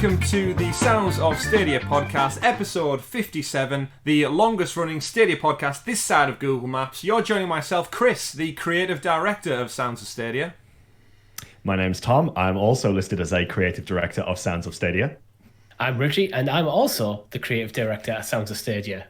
welcome to the Sounds of Stadia podcast, episode 57, the longest running Stadia podcast this side of Google Maps. You're joining myself, Chris, the creative director of Sounds of Stadia. My name's Tom. I'm also listed as a creative director of Sounds of Stadia. I'm Richie, and I'm also the creative director at Sounds of Stadia.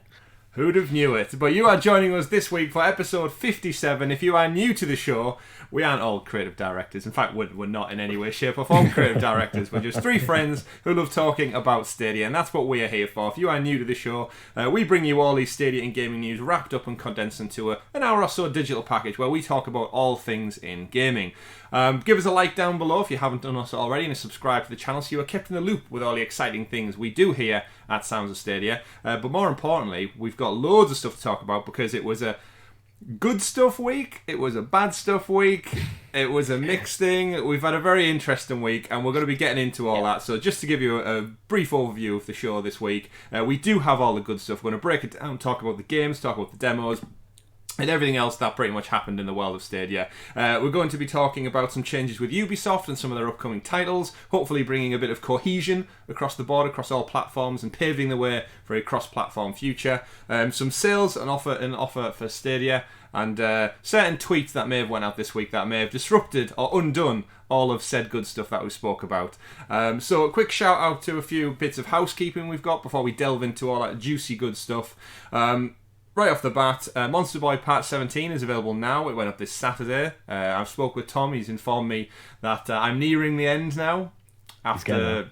Who'd have knew it? But you are joining us this week for episode 57. If you are new to the show, we aren't all creative directors. In fact, we're not in any way, shape or form creative directors. We're just three friends who love talking about Stadia, and that's what we are here for. If you are new to the show, we bring you all these Stadia and gaming news wrapped up and condensed into an hour or so digital package where we talk about all things in gaming. Give us a like down below if you haven't done so already, and subscribe to the channel so you are kept in the loop with all the exciting things we do here at Sounds of Stadia. But more importantly, we've got loads of stuff to talk about because it was a good stuff week, it was a bad stuff week, it was a mixed thing. We've had a very interesting week, and we're going to be getting into all that. So just to give you a brief overview of the show this week, we do have all the good stuff. We're going to break it down, talk about the games, talk about the demos, and everything else that pretty much happened in the world of Stadia. We're going to be talking about some changes with Ubisoft and some of their upcoming titles, hopefully bringing a bit of cohesion across the board, across all platforms, and paving the way for a cross-platform future. Some sales and offer for Stadia, and certain tweets that may have went out this week that may have disrupted or undone all of said good stuff that we spoke about. So a quick shout out to a few bits of housekeeping we've got before we delve into all that juicy good stuff. Right off the bat, Monster Boy Part 17 is available now. It went up this Saturday. I've spoke with Tom. He's informed me that I'm nearing the end now. After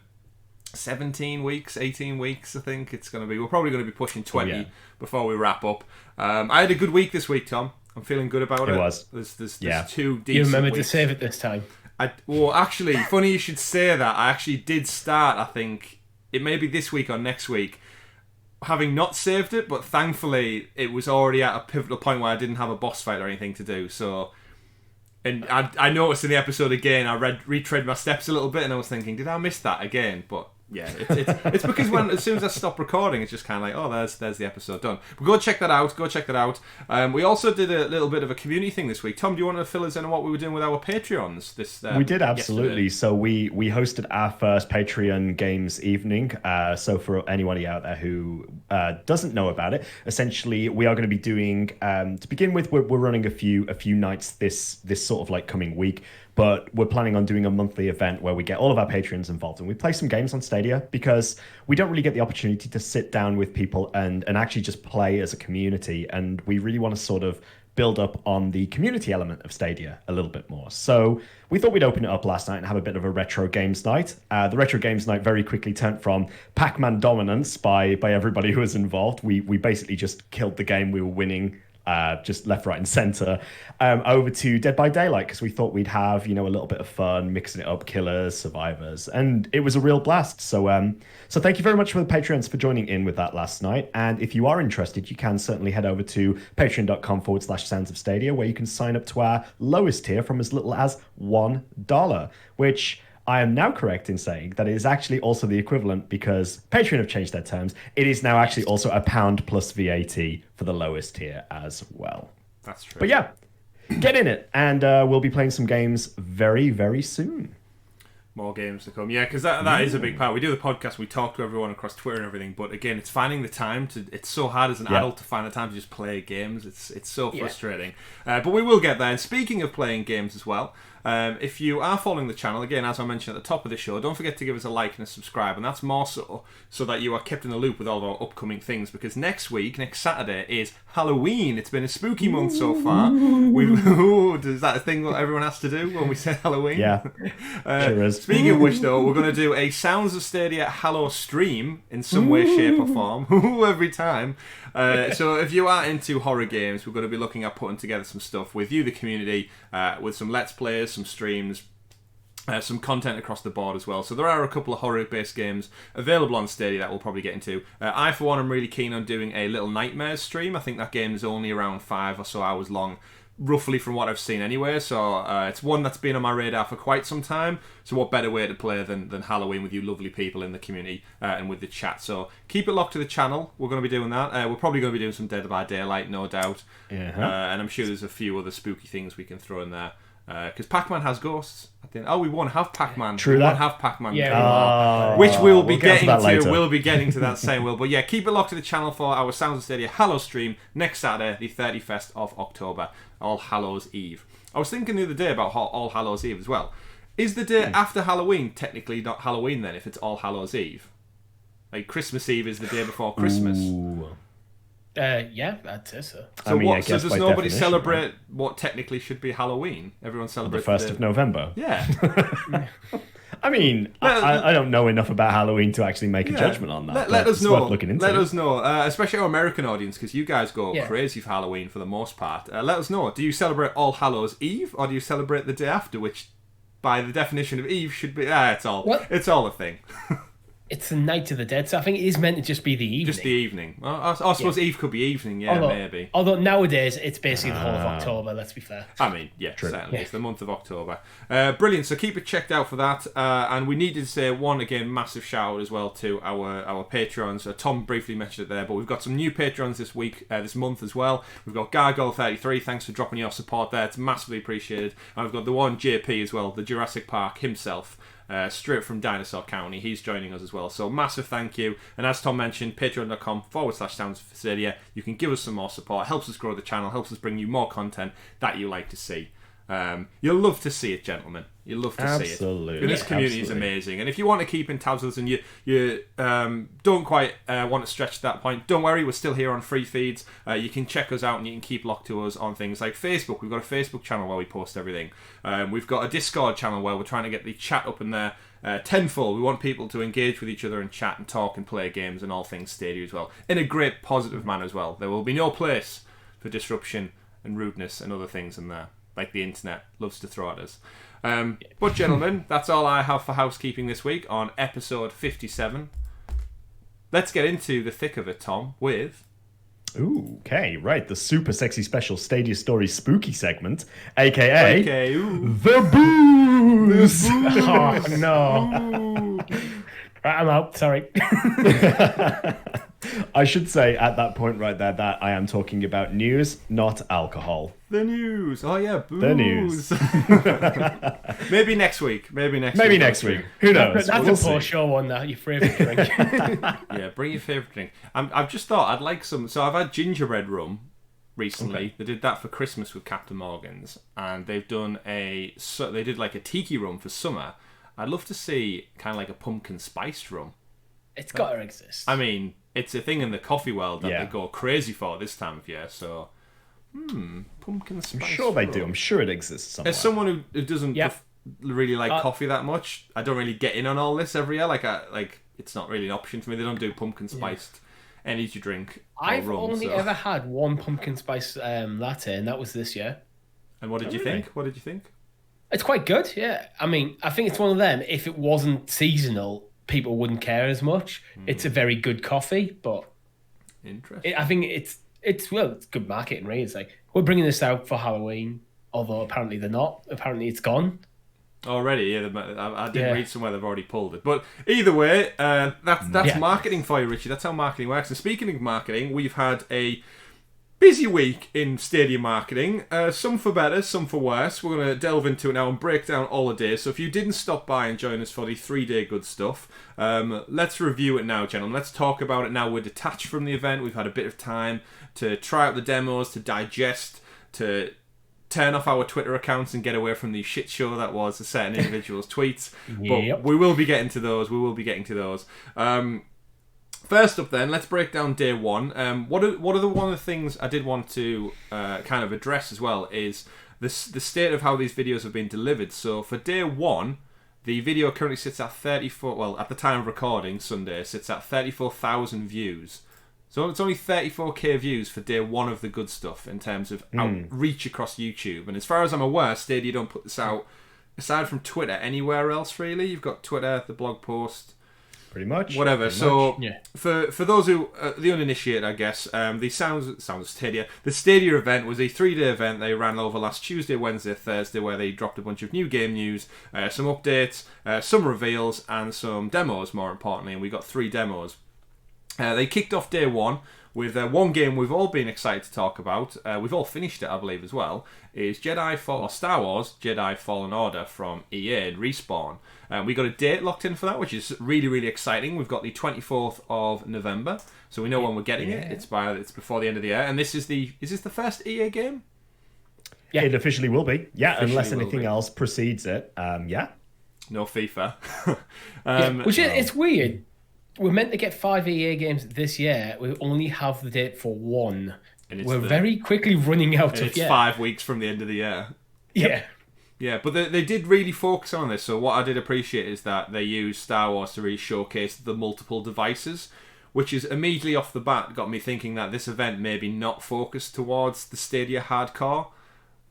17 weeks, 18 weeks, I think it's going to be. We're probably going to be pushing 20 before we wrap up. I had a good week this week, Tom. I'm feeling good about it. It was. There's 2 decent You remembered weeks. to save it this time. Well, actually, funny you should say that. I actually did start, I think, it may be this week or next week, having not saved it, but thankfully it was already at a pivotal point where I didn't have a boss fight or anything to do. So, and I noticed in the episode again, I retread my steps a little bit, and I was thinking, did I miss that again? But yeah, it's because as soon as I stop recording, it's just kind of like, oh, there's the episode done. But go check that out. We also did a little bit of a community thing this week. Tom, do you want to fill us in on what we were doing with our Patreons? We did, absolutely. Yesterday? So we hosted our first Patreon games evening. So for anybody out there who doesn't know about it, essentially we are going to be doing, to begin with, we're running a few nights this sort of like coming week. But we're planning on doing a monthly event where we get all of our patrons involved and we play some games on Stadia, because we don't really get the opportunity to sit down with people and actually just play as a community. And we really want to sort of build up on the community element of Stadia a little bit more. So we thought we'd open it up last night and have a bit of a retro games night. The retro games night very quickly turned from Pac-Man dominance by everybody who was involved. We basically just killed the game. We were winning just left, right, and center, over to Dead by Daylight, because we thought we'd have, a little bit of fun, mixing it up, killers, survivors, and it was a real blast. So thank you very much for the Patreons for joining in with that last night. And if you are interested, you can certainly head over to patreon.com/Sounds of Stadia, where you can sign up to our lowest tier from as little as $1, which I am now correct in saying that it is actually also the equivalent, because Patreon have changed their terms. It is now actually also £1 plus VAT for the lowest tier as well. That's true. But yeah, get in it, and we'll be playing some games very, very soon. More games to come. Yeah, because that is a big part. We do the podcast, we talk to everyone across Twitter and everything, but again, it's finding the time to... It's so hard as an adult to find the time to just play games. It's so frustrating. But we will get there. And speaking of playing games as well, if you are following the channel, again, as I mentioned at the top of the show, don't forget to give us a like and a subscribe, and that's more so that you are kept in the loop with all of our upcoming things, because next Saturday, is Halloween. It's been a spooky month so far. Is that a thing that everyone has to do when we say Halloween? Yeah, sure is. Speaking of which, though, we're going to do a Sounds of Stadia Hallows stream in some way, shape or form, every time. So if you are into horror games, we're going to be looking at putting together some stuff with you, the community, with some Let's Plays, some streams, some content across the board as well. So there are a couple of horror-based games available on Stadia that we'll probably get into. I, for one, am really keen on doing a Little Nightmares stream. I think that game is only around 5 or so hours long, roughly from what I've seen anyway. So it's one that's been on my radar for quite some time. So what better way to play than Halloween with you lovely people in the community and with the chat. So keep it locked to the channel. We're going to be doing that. We're probably going to be doing some Dead by Daylight, no doubt. And I'm sure there's a few other spooky things we can throw in there Because Pac-Man has ghosts. At the end. Oh, we won't have Pac-Man. True we that. won't have Pac-Man. Yeah. Which we'll be we'll get getting to that to. later. We'll be getting to that same will. But yeah, keep it locked to the channel for our Sounds of Stadia Hallows stream next Saturday, the 31st of October, All Hallows Eve. I was thinking the other day about All Hallows Eve as well. Is the day after Halloween technically not Halloween then, if it's All Hallows Eve? Like Christmas Eve is the day before Christmas. Ooh. Yeah, I'd say so. So, I guess does by nobody definition, celebrate right? what technically should be Halloween? Everyone The celebrates 1st of November. Yeah. I mean, I don't know enough about Halloween to actually make a judgment on that. Let but us it's know. worth looking into. Let us know, especially our American audience, because you guys go Yeah. crazy for Halloween for the most part. Let us know. Do you celebrate All Hallows Eve, or do you celebrate the day after, which, by the definition of Eve, should be it's all a thing. It's the Night of the Dead, so I think it is meant to just be the evening. Just the evening. I suppose Eve could be evening. Yeah, maybe. Although nowadays it's basically the whole of October. Let's be fair. I mean, yeah, certainly. It's the month of October. Brilliant. So keep it checked out for that. And we needed to say again, massive shout out as well to our Patreons. Tom briefly mentioned it there, but we've got some new Patreons this month as well. We've got Gargoyle33. Thanks for dropping your support there. It's massively appreciated. And we've got the one JP as well, the Jurassic Park himself. Straight from Dinosaur County. He's joining us as well. So massive thank you. And as Tom mentioned, patreon.com/Sounds of Stadia. You can give us some more support. Helps us grow the channel. Helps us bring you more content that you like to see. You'll love to see it, gentlemen. You'll love to see it. Absolutely. This community is amazing. And if you want to keep in tabs with us and you don't quite want to stretch to that point, don't worry. We're still here on free feeds. You can check us out and you can keep locked to us on things like Facebook. We've got a Facebook channel where we post everything. We've got a Discord channel where we're trying to get the chat up in there tenfold. We want people to engage with each other and chat and talk and play games and all things Stadia as well. In a great positive manner as well. There will be no place for disruption and rudeness and other things in there, like the internet loves to throw at us. But gentlemen, that's all I have for housekeeping this week on episode 57. Let's get into the thick of it, Tom, with... Ooh, okay, right. The super sexy special Stadia Story spooky segment, aka The Booze! Oh, no. Right, I'm out. Sorry. I should say at that point right there that I am talking about news, not alcohol. The news. Oh, yeah, booze. The news. Maybe next week. Maybe next week. Who knows? That's We'll a see. poor show one, that. Your favourite drink. Yeah, bring your favourite drink. I've just thought I'd like some... So I've had gingerbread rum recently. Okay. They did that for Christmas with Captain Morgan's. And they've done they did like a tiki rum for summer. I'd love to see kind of like a pumpkin spiced rum. It's got to exist. I mean, it's a thing in the coffee world that they go crazy for this time of year. So, pumpkin spice. I'm sure they do. I'm sure it exists somewhere. As someone who doesn't really like coffee that much, I don't really get in on all this every year. Like it's not really an option for me. They don't do pumpkin spiced energy drink. I've rum, only ever had one pumpkin spice latte, and that was this year. And what did you think? What did you think? It's quite good, yeah. I mean, I think it's one of them. If it wasn't seasonal, people wouldn't care as much. It's a very good coffee, but interesting. I think it's good marketing, really. It's like we're bringing this out for Halloween, although apparently they're not. Apparently it's gone already. Yeah, I did read somewhere they've already pulled it. But either way, that's marketing for you, Richie. That's how marketing works. And speaking of marketing, we've had a busy week in Stadia marketing, some for better, some for worse. We're going to delve into it now and break down all the days. So if you didn't stop by and join us for the 3-day good stuff, let's review it now, gentlemen. Let's talk about it now. We're detached from the event. We've had a bit of time to try out the demos, to digest, to turn off our Twitter accounts and get away from the shit show that was a certain individual's tweets. But we will be getting to those. First up then, let's break down day one. One of the things I did want to kind of address as well is the state of how these videos have been delivered. So for day one, the video currently sits at 34, well, at the time of recording, Sunday, sits at 34,000 views. So it's only 34k views for day one of the good stuff in terms of outreach across YouTube. And as far as I'm aware, Stadia don't put this out, aside from Twitter, anywhere else really. You've got Twitter, the blog post... Pretty much. Whatever. For those who the uninitiated, I guess, the Sounds of Stadia. The Stadia event was a 3-day event they ran over last Tuesday, Wednesday, Thursday, where they dropped a bunch of new game news, some updates, some reveals, and some demos. More importantly, and we got 3 demos. They kicked off day one with one game we've all been excited to talk about. We've all finished it, I believe, as well. Is Star Wars Jedi Fallen Order from EA and Respawn. We got a date locked in for that, which is really, really exciting. We've got the 24th of November, so we know when we're getting it. It's before the end of the year, and is this the first EA game? Yeah, it officially will be. Yeah, unless anything else precedes it. Yeah. No FIFA. It's weird. We're meant to get 5 EA games this year. We only have the date for one. And we're very quickly running out of. It's 5 weeks from the end of the year. Yeah. Yeah, but they did really focus on this. So what I did appreciate is that they used Star Wars to really showcase the multiple devices, which is immediately off the bat got me thinking that this event may be not focused towards the Stadia hardcore.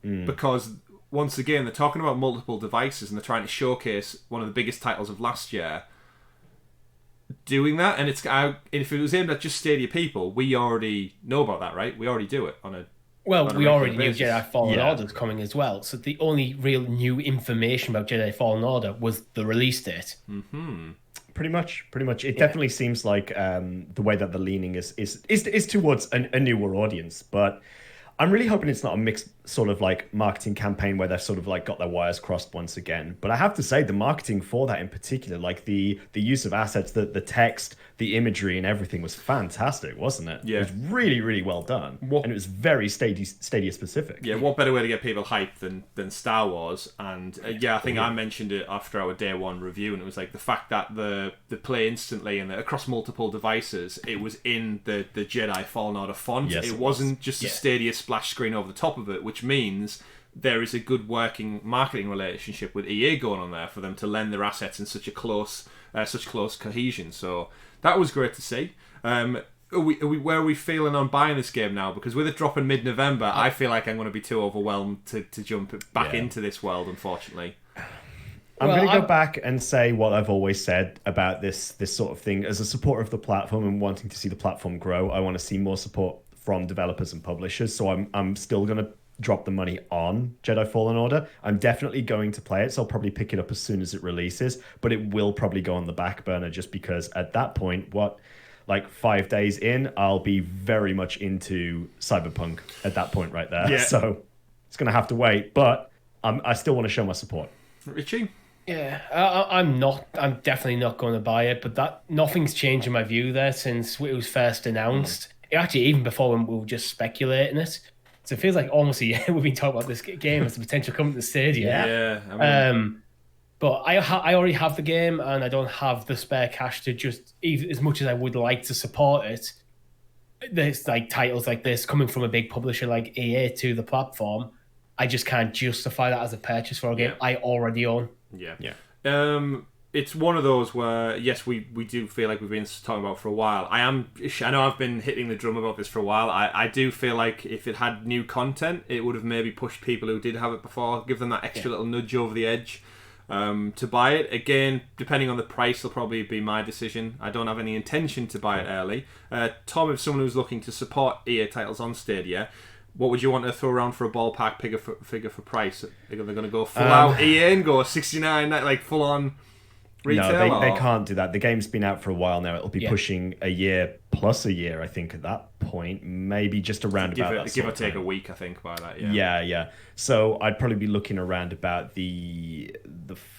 Because once again they're talking about multiple devices and they're trying to showcase one of the biggest titles of last year doing that, and if it was aimed at just Stadia people, we already know about that, right? We already do it on a we already knew Jedi Fallen Order was coming as well, so the only real new information about Jedi Fallen Order was the release date. Pretty much. It definitely seems like the way that the leaning is towards a newer audience, but I'm really hoping it's not a mixed sort of like marketing campaign where they've sort of like got their wires crossed once again. But I have to say the marketing for that in particular, like the use of assets, the text, the imagery and everything was fantastic, wasn't it? Yeah. It was really, really well done. And it was very Stadia specific. Yeah, what better way to get people hyped than Star Wars? And I think I mentioned it after our day one review, and it was like the fact that the play instantly and across multiple devices, it was in the Jedi Fallen Order font. Yes, it wasn't just a Stadia splash screen over the top of it, which means there is a good working marketing relationship with EA going on there for them to lend their assets in such close cohesion. So that was great to see. Where are we feeling on buying this game now? Because with it dropping mid-November, I feel like I'm going to be too overwhelmed to jump back into this world, unfortunately. I'm going to go back and say what I've always said about this sort of thing. As a supporter of the platform and wanting to see the platform grow, I want to see more support from developers and publishers. So I'm still going to drop the money on Jedi Fallen Order. I'm definitely going to play it, so I'll probably pick it up as soon as it releases, but it will probably go on the back burner just because at that point, 5 days in, I'll be very much into Cyberpunk at that point right there. Yeah. So it's going to have to wait, but I still want to show my support. Richie? Yeah, I'm definitely not going to buy it, but nothing's changed in my view there since it was first announced. Actually, even before when we were just speculating it. So it feels like almost a year we've been talking about this game as a potential coming to Stadia. Yeah. But I already have the game and I don't have the spare cash to just, even as much as I would like to support it, there's like titles like this coming from a big publisher like EA to the platform. I just can't justify that as a purchase for a game I already own. Yeah. It's one of those where, yes, we do feel like we've been talking about for a while. I know I've been hitting the drum about this for a while. I do feel like if it had new content, it would have maybe pushed people who did have it before, give them that extra little nudge over the edge to buy it. Again, depending on the price, will probably be my decision. I don't have any intention to buy it early. Tom, if someone who's looking to support EA titles on Stadia, what would you want to throw around for a ballpark figure for price? They're going to go full out EA and go 69, like full on retail? No, they can't do that. The game's been out for a while now. It'll be pushing a year plus a year, I think, at that point. Maybe just around about that. Give or take a week, I think, by that. Yeah. So I'd probably be looking around about the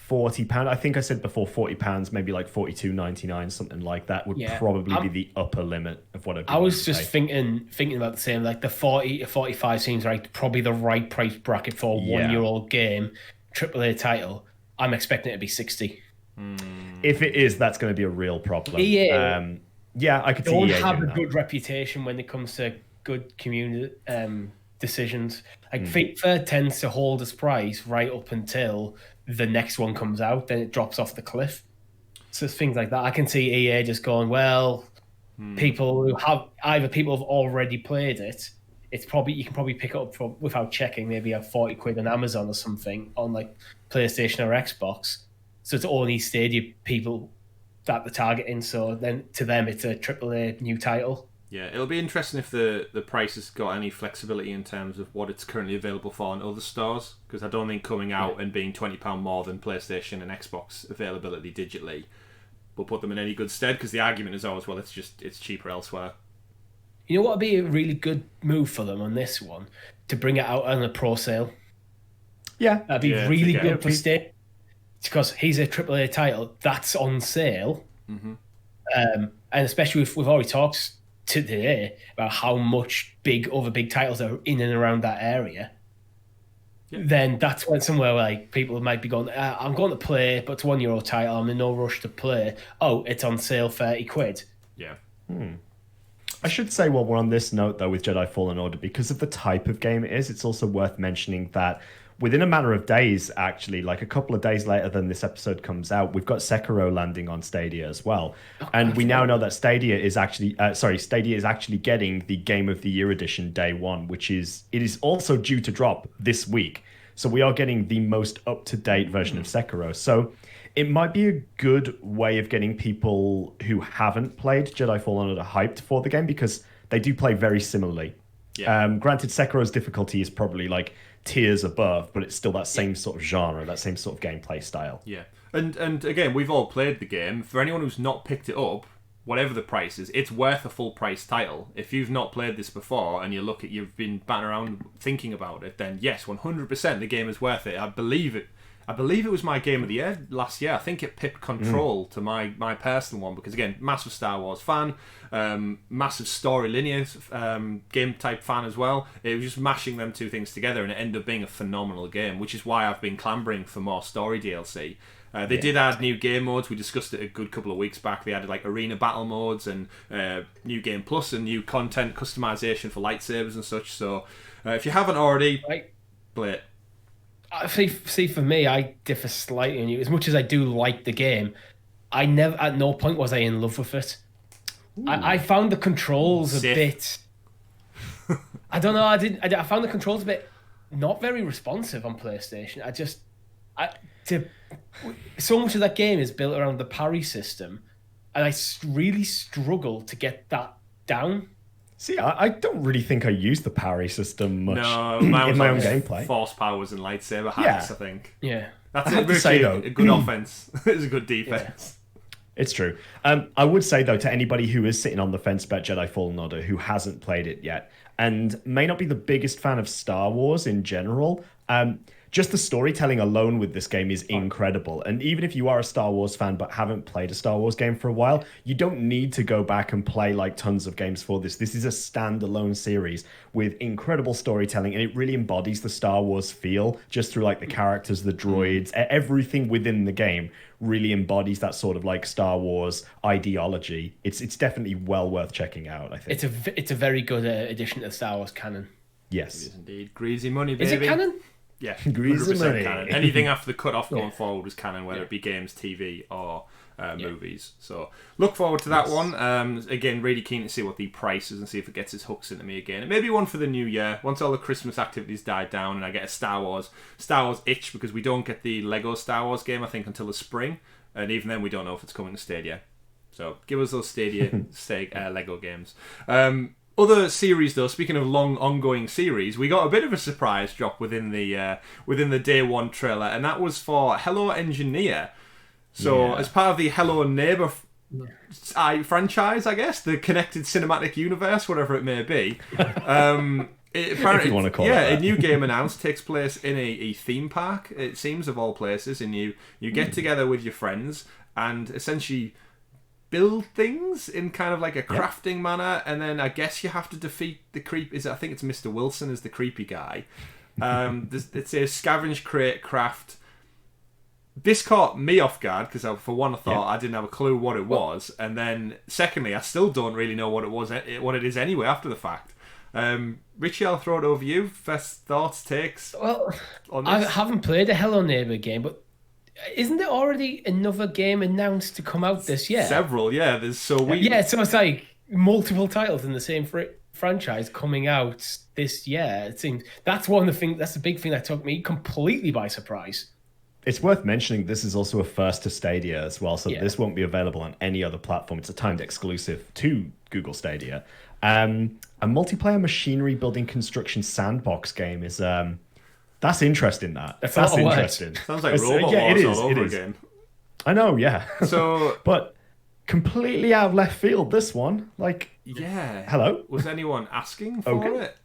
£40. I think I said before £40, maybe like $42.99, something like that would probably be the upper limit of what I was just thinking about the same. Like the 40 to 45 seems like probably the right price bracket for a 1 year old game, AAA title. I'm expecting it to be 60. If it is, that's going to be a real problem. EA, I could see don't EA have a that. good reputation when it comes to good community decisions. Like FIFA tends to hold its price right up until the next one comes out, then it drops off the cliff. So it's things like that. I can see EA just going, people who have already played it. It's probably you can probably pick it up without checking, maybe have 40 quid on Amazon or something on like PlayStation or Xbox. So it's only Stadia people that they're targeting. So then to them, it's a AAA new title. Yeah, it'll be interesting if the price has got any flexibility in terms of what it's currently available for in other stores. Because I don't think coming out and being £20 more than PlayStation and Xbox availability digitally will put them in any good stead. Because the argument is always, it's cheaper elsewhere. You know what would be a really good move for them on this one? To bring it out on a pro sale. Yeah. That'd be really good for Stadia. Because he's a AAA title that's on sale. Mm-hmm. And especially if we've already talked today about how much other big titles are in and around that area. Yeah. Then that's when somewhere like people might be going, I'm going to play, but it's €1 title. I'm in no rush to play. Oh, it's on sale, £30. Yeah. I should say, while we're on this note, though, with Jedi Fallen Order, because of the type of game it is, it's also worth mentioning that within a matter of days, actually, like a couple of days later than this episode comes out, we've got Sekiro landing on Stadia as well. And we now know that Stadia is actually getting the Game of the Year edition day one, it is also due to drop this week. So we are getting the most up-to-date version of Sekiro. So it might be a good way of getting people who haven't played Jedi Fallen Order hyped for the game, because they do play very similarly. Yeah. Granted, Sekiro's difficulty is probably like tiers above, but it's still that same sort of genre, that same sort of gameplay style. Yeah. And again, we've all played the game. For anyone who's not picked it up, whatever the price is, it's worth a full price title. If you've not played this before and you've been batting around thinking about it, then yes, 100% the game is worth it. I believe it was my game of the year last year. I think it pipped Control to my personal one, because again, massive Star Wars fan, massive story linear game type fan as well. It was just mashing them two things together, and it ended up being a phenomenal game, which is why I've been clambering for more story DLC. They did add new game modes. We discussed it a good couple of weeks back. They added like arena battle modes and new game plus and new content customization for lightsabers and such. So if you haven't already, play it. See, for me, I differ slightly on you. As much as I do like the game, at no point was I in love with it. I found the controls a bit. I don't know. I found the controls a bit not very responsive on PlayStation. So much of that game is built around the parry system, and I really struggle to get that down. See, I don't really think I use the parry system much in my own gameplay. Force powers and lightsaber hacks, I think. Yeah. That's a good offense. It's a good defense. Yeah. It's true. I would say, though, to anybody who is sitting on the fence about Jedi Fallen Order, who hasn't played it yet, and may not be the biggest fan of Star Wars in general, just the storytelling alone with this game is incredible. And even if you are a Star Wars fan but haven't played a Star Wars game for a while, you don't need to go back and play like tons of games for this. This is a standalone series with incredible storytelling, and it really embodies the Star Wars feel just through like the characters, the droids, everything within the game really embodies that sort of like Star Wars ideology. It's definitely well worth checking out, I think. It's a very good addition to the Star Wars canon. Yes. It is indeed. Greasy money, baby. Is it canon? Yeah, Greasy money. Canon. Anything after the cut-off going forward was canon, whether it be games, TV, or movies. So look forward to that one. Again, really keen to see what the price is and see if it gets its hooks into me again. And maybe one for the new year, once all the Christmas activities die down and I get a Star Wars itch, because we don't get the Lego Star Wars game, I think, until the spring. And even then, we don't know if it's coming to Stadia. So give us those Stadia Lego games. Other series, though, speaking of long ongoing series, we got a bit of a surprise drop within the day one trailer, and that was for Hello Engineer. So as part of the Hello Neighbor franchise, I guess, the connected cinematic universe, whatever it may be. Apparently, if you want to call it that. A new game announced takes place in a theme park, it seems, of all places, and you get together with your friends and essentially build things in kind of like a crafting manner, and then I guess you have to defeat the creep. I think it's Mr. Wilson is the creepy guy. It says scavenge, create, craft. This caught me off guard because for one, I thought I didn't have a clue what it was, and then secondly, I still don't really know what it is anyway after the fact. Richie, I'll throw it over you. First thoughts, takes. Well, on this? I haven't played a Hello Neighbor game, but isn't there already another game announced to come out this year? Several, yeah. So it's like multiple titles in the same franchise coming out this year. It seems that's the big thing that took me completely by surprise. It's worth mentioning this is also a first to Stadia as well, so this won't be available on any other platform. It's a timed exclusive to Google Stadia. A multiplayer machinery building construction sandbox game is that's interesting. That's interesting. Sounds like Robot Wars all over again. I know, yeah. So, but completely out of left field, this one. Like, Yeah. hello? Was anyone asking for it?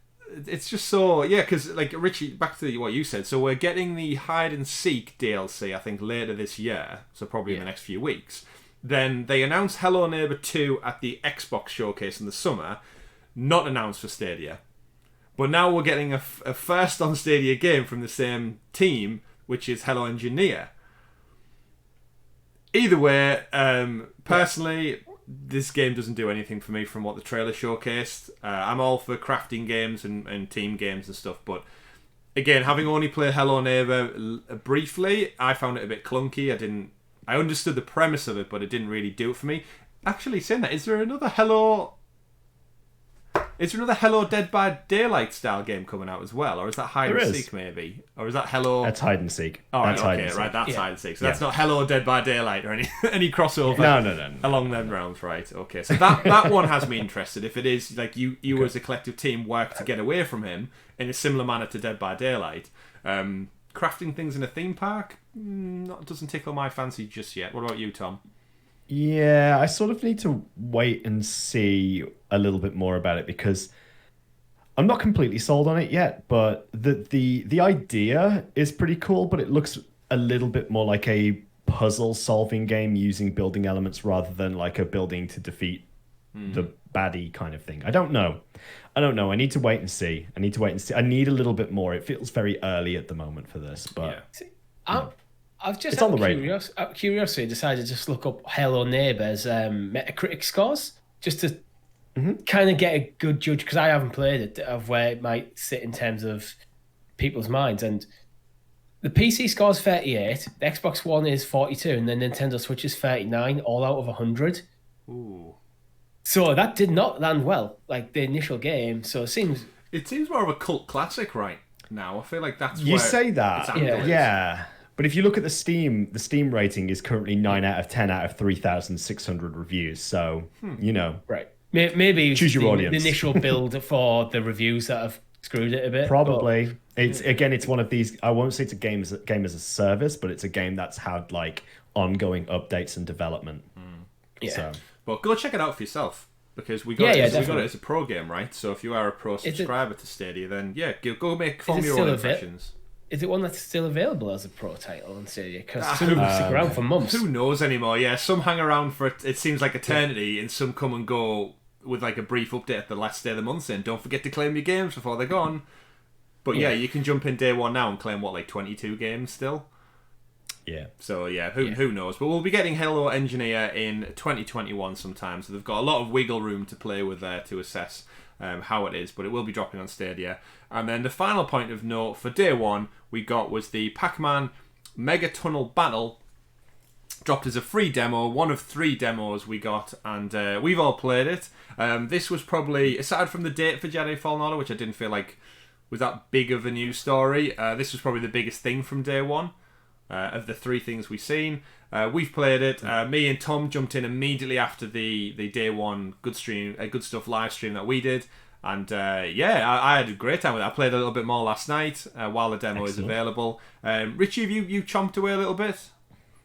It's just so... Yeah, because, like, Richie, back to what you said. So we're getting the Hide and Seek DLC, I think, later this year. So probably in the next few weeks. Then they announced Hello Neighbor 2 at the Xbox showcase in the summer. Not announced for Stadia. But now we're getting a first on Stadia game from the same team, which is Hello Engineer. Either way, personally, this game doesn't do anything for me from what the trailer showcased. I'm all for crafting games and team games and stuff, but again, having only played Hello Neighbor briefly, I found it a bit clunky. I understood the premise of it, but it didn't really do it for me. Actually, saying that, is there another Hello Dead by Daylight style game coming out as well? Or is that Hide and Seek maybe? Or is that Hello... That's Hide and Seek. Oh, right, that's okay, Hide right, that's Hide and Seek. So Yeah. that's not Hello Dead by Daylight or any crossover No. along them realms, right? Okay, so that one has me interested. If it is, like, you as a collective team work to get away from him in a similar manner to Dead by Daylight. Crafting things in a theme park doesn't tickle my fancy just yet. What about you, Tom? Yeah, I sort of need to wait and see a little bit more about it because I'm not completely sold on it yet, but the idea is pretty cool, but it looks a little bit more like a puzzle solving game using building elements rather than like a building to defeat the baddie kind of thing. I don't know. I need to wait and see. I need a little bit more. It feels very early at the moment for this, but I've just It's on the out of curiosity decided to just look up Hello Neighbor's Metacritic scores just to kind of get a good judge, because I haven't played it, of where it might sit in terms of people's minds. And the PC score's 38, the Xbox One is 42, and the Nintendo Switch is 39, all out of 100. Ooh. So that did not land well, like the initial game. So it seems more of a cult classic right now. I feel like that's you where say that. its angle is. Yeah. But if you look at the Steam rating is currently 9 out of 10 out of 3,600 reviews. So, right. Maybe it's choose your audience. The initial build for the reviews that have screwed it a bit. Probably. It's one of these. I won't say it's a game as a service, but it's a game that's had like ongoing updates and development. Yeah. So. Well, go check it out for yourself, because we got it as a pro game, right? So if you are a pro subscriber to Stadia, then go form your own impressions. Is it one that's still available as a pro title on Stadia? Because some of them stick around for months. Who knows anymore? Yeah, some hang around for it seems like eternity, and some come and go with like a brief update at the last day of the month saying, don't forget to claim your games before they're gone. But yeah, you can jump in day one now and claim 22 games still. Yeah. So who knows? But we'll be getting Hello Engineer in 2021 sometime, so they've got a lot of wiggle room to play with there to assess how it is, but it will be dropping on Stadia. And then the final point of note for day one we got was the Pac-Man Mega Tunnel Battle, dropped as a free demo, one of 3 demos we got, and we've all played it. This was probably, aside from the date for Jedi Fallen Order, which I didn't feel like was that big of a news story, this was probably the biggest thing from day one. Of the 3 things we've seen. We've played it. Me and Tom jumped in immediately after the day one Good Stuff live stream that we did. And I had a great time with it. I played a little bit more last night while the demo is available. Richie, have you chomped away a little bit?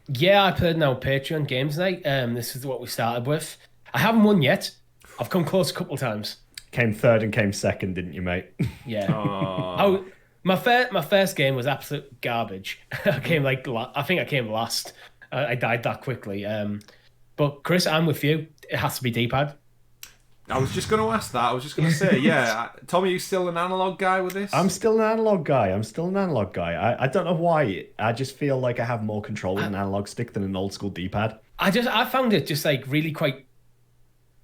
Yeah, I played now Patreon Games Night. This is what we started with. I haven't won yet. I've come close a couple of times. Came third and came second, didn't you, mate? Yeah. My first game was absolute garbage. I came I think I came last. I died that quickly. But Chris, I'm with you. It has to be D-pad. I was just going to ask that. I was just going to say, yeah. Tom, are you still an analog guy with this? I'm still an analog guy. I don't know why. I just feel like I have more control with an analog stick than an old school D-pad. I found it just like really quite.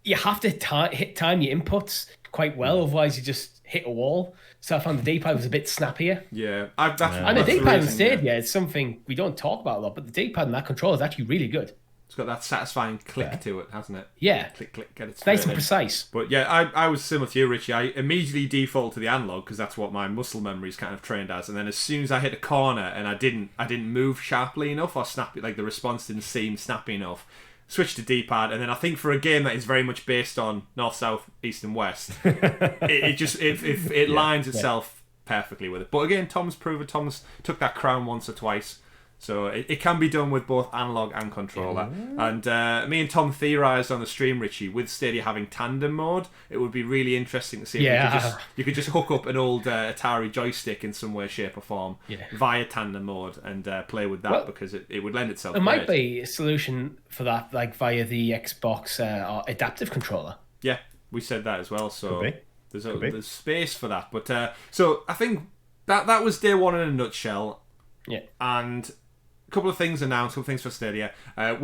You have to time your inputs quite well, otherwise you just hit a wall. So I found the D-pad was a bit snappier. Yeah, and the D-pad in Stadia is something we don't talk about a lot, but the D-pad in that controller is actually really good. It's got that satisfying click to it, hasn't it? Yeah. Click, click, get it. It's nice and precise. But yeah, I was similar to you, Richie. I immediately default to the analog because that's what my muscle memory is kind of trained as. And then as soon as I hit a corner and I didn't move sharply enough or snappy, like the response didn't seem snappy enough, switch to D-pad. And then I think for a game that is very much based on north, south, east, and west, it lines itself perfectly with it. But again, Tom's proven. Tom's took that crown once or twice. So it can be done with both analog and controller. And me and Tom theorized on the stream, Richie, with Stadia having tandem mode, it would be really interesting to see if you could just hook up an old Atari joystick in some way, shape or form via tandem mode and play with that, because it would lend itself. There might be a solution for that, like via the Xbox adaptive controller. Yeah, we said that as well. So there's space for that. But so I think that was day one in a nutshell. Yeah, and a couple of things announced, some things for Stadia. I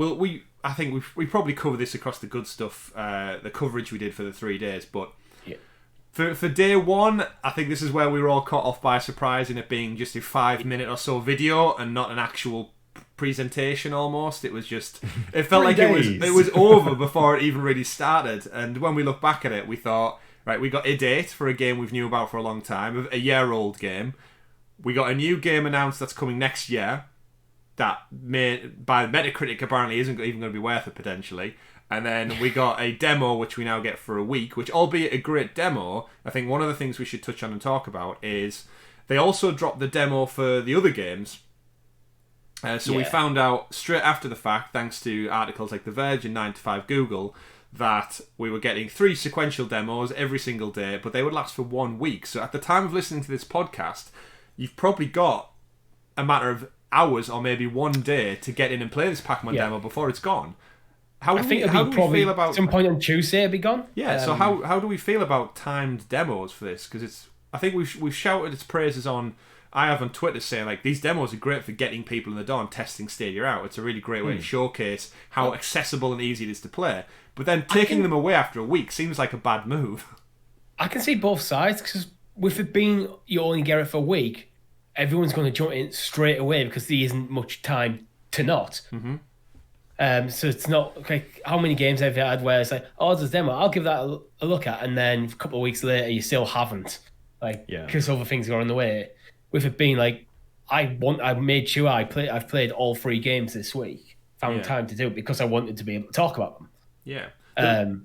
think we probably cover this across the good stuff, the coverage we did for the 3 days. But for day one, I think this is where we were all caught off by surprise in it being just a 5-minute or so video and not an actual presentation. Almost, it was just it felt like it was over before it even really started. And when we look back at it, we thought, right, we got a date for a game we've knew about for a long time, a year-old game. We got a new game announced that's coming next year that by Metacritic apparently isn't even going to be worth it potentially. And then we got a demo which we now get for a week, which, albeit a great demo, I think one of the things we should touch on and talk about is they also dropped the demo for the other games. We found out straight after the fact, thanks to articles like The Verge and 9 to 5 Google, that we were getting 3 sequential demos every single day, but they would last for 1 week. So at the time of listening to this podcast, you've probably got a matter of hours or maybe 1 day to get in and play this Pac-Man demo before it's gone. How do we feel about some point on Tuesday it'll be gone? Yeah, so how do we feel about timed demos for this? Because I think we've shouted its praises on. I have on Twitter saying like these demos are great for getting people in the door and testing Stadia out. It's a really great way to showcase how accessible and easy it is to play. But then taking them away after a week seems like a bad move. I can see both sides, because with it being you only get it for a week, everyone's going to jump in straight away because there isn't much time to not. Mm-hmm. So it's not like how many games have you had where it's like, oh, there's a demo, I'll give that a look at, and then a couple of weeks later you still haven't, because other things are on the way. With it being like, I made sure I've played all 3 games this week, found time to do it because I wanted to be able to talk about them. Yeah. The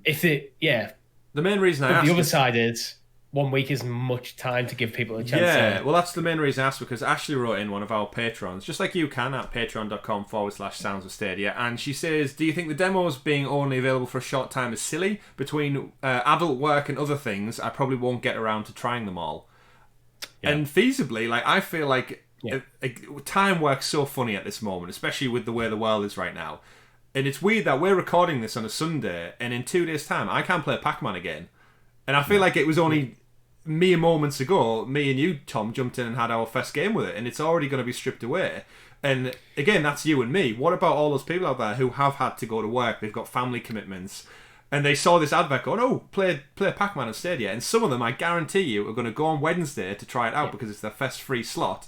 main reason I asked, the other side is 1 week isn't much time to give people a chance. Yeah, well, that's the main reason I asked, because Ashley wrote in one of our patrons, just like you can, at patreon.com/Sounds of Stadia, and she says, do you think the demos being only available for a short time is silly? Between adult work and other things, I probably won't get around to trying them all. Yeah. And feasibly, like, I feel like time works so funny at this moment, especially with the way the world is right now. And it's weird that we're recording this on a Sunday, and in 2 days' time, I can't play Pac-Man again. And I feel like it was only mere moments ago, me and you, Tom, jumped in and had our first game with it, and it's already going to be stripped away. And again, that's you and me. What about all those people out there who have had to go to work? They've got family commitments, and they saw this advert going, oh, play Pac-Man on Stadia. And some of them, I guarantee you, are going to go on Wednesday to try it out because it's their first free slot.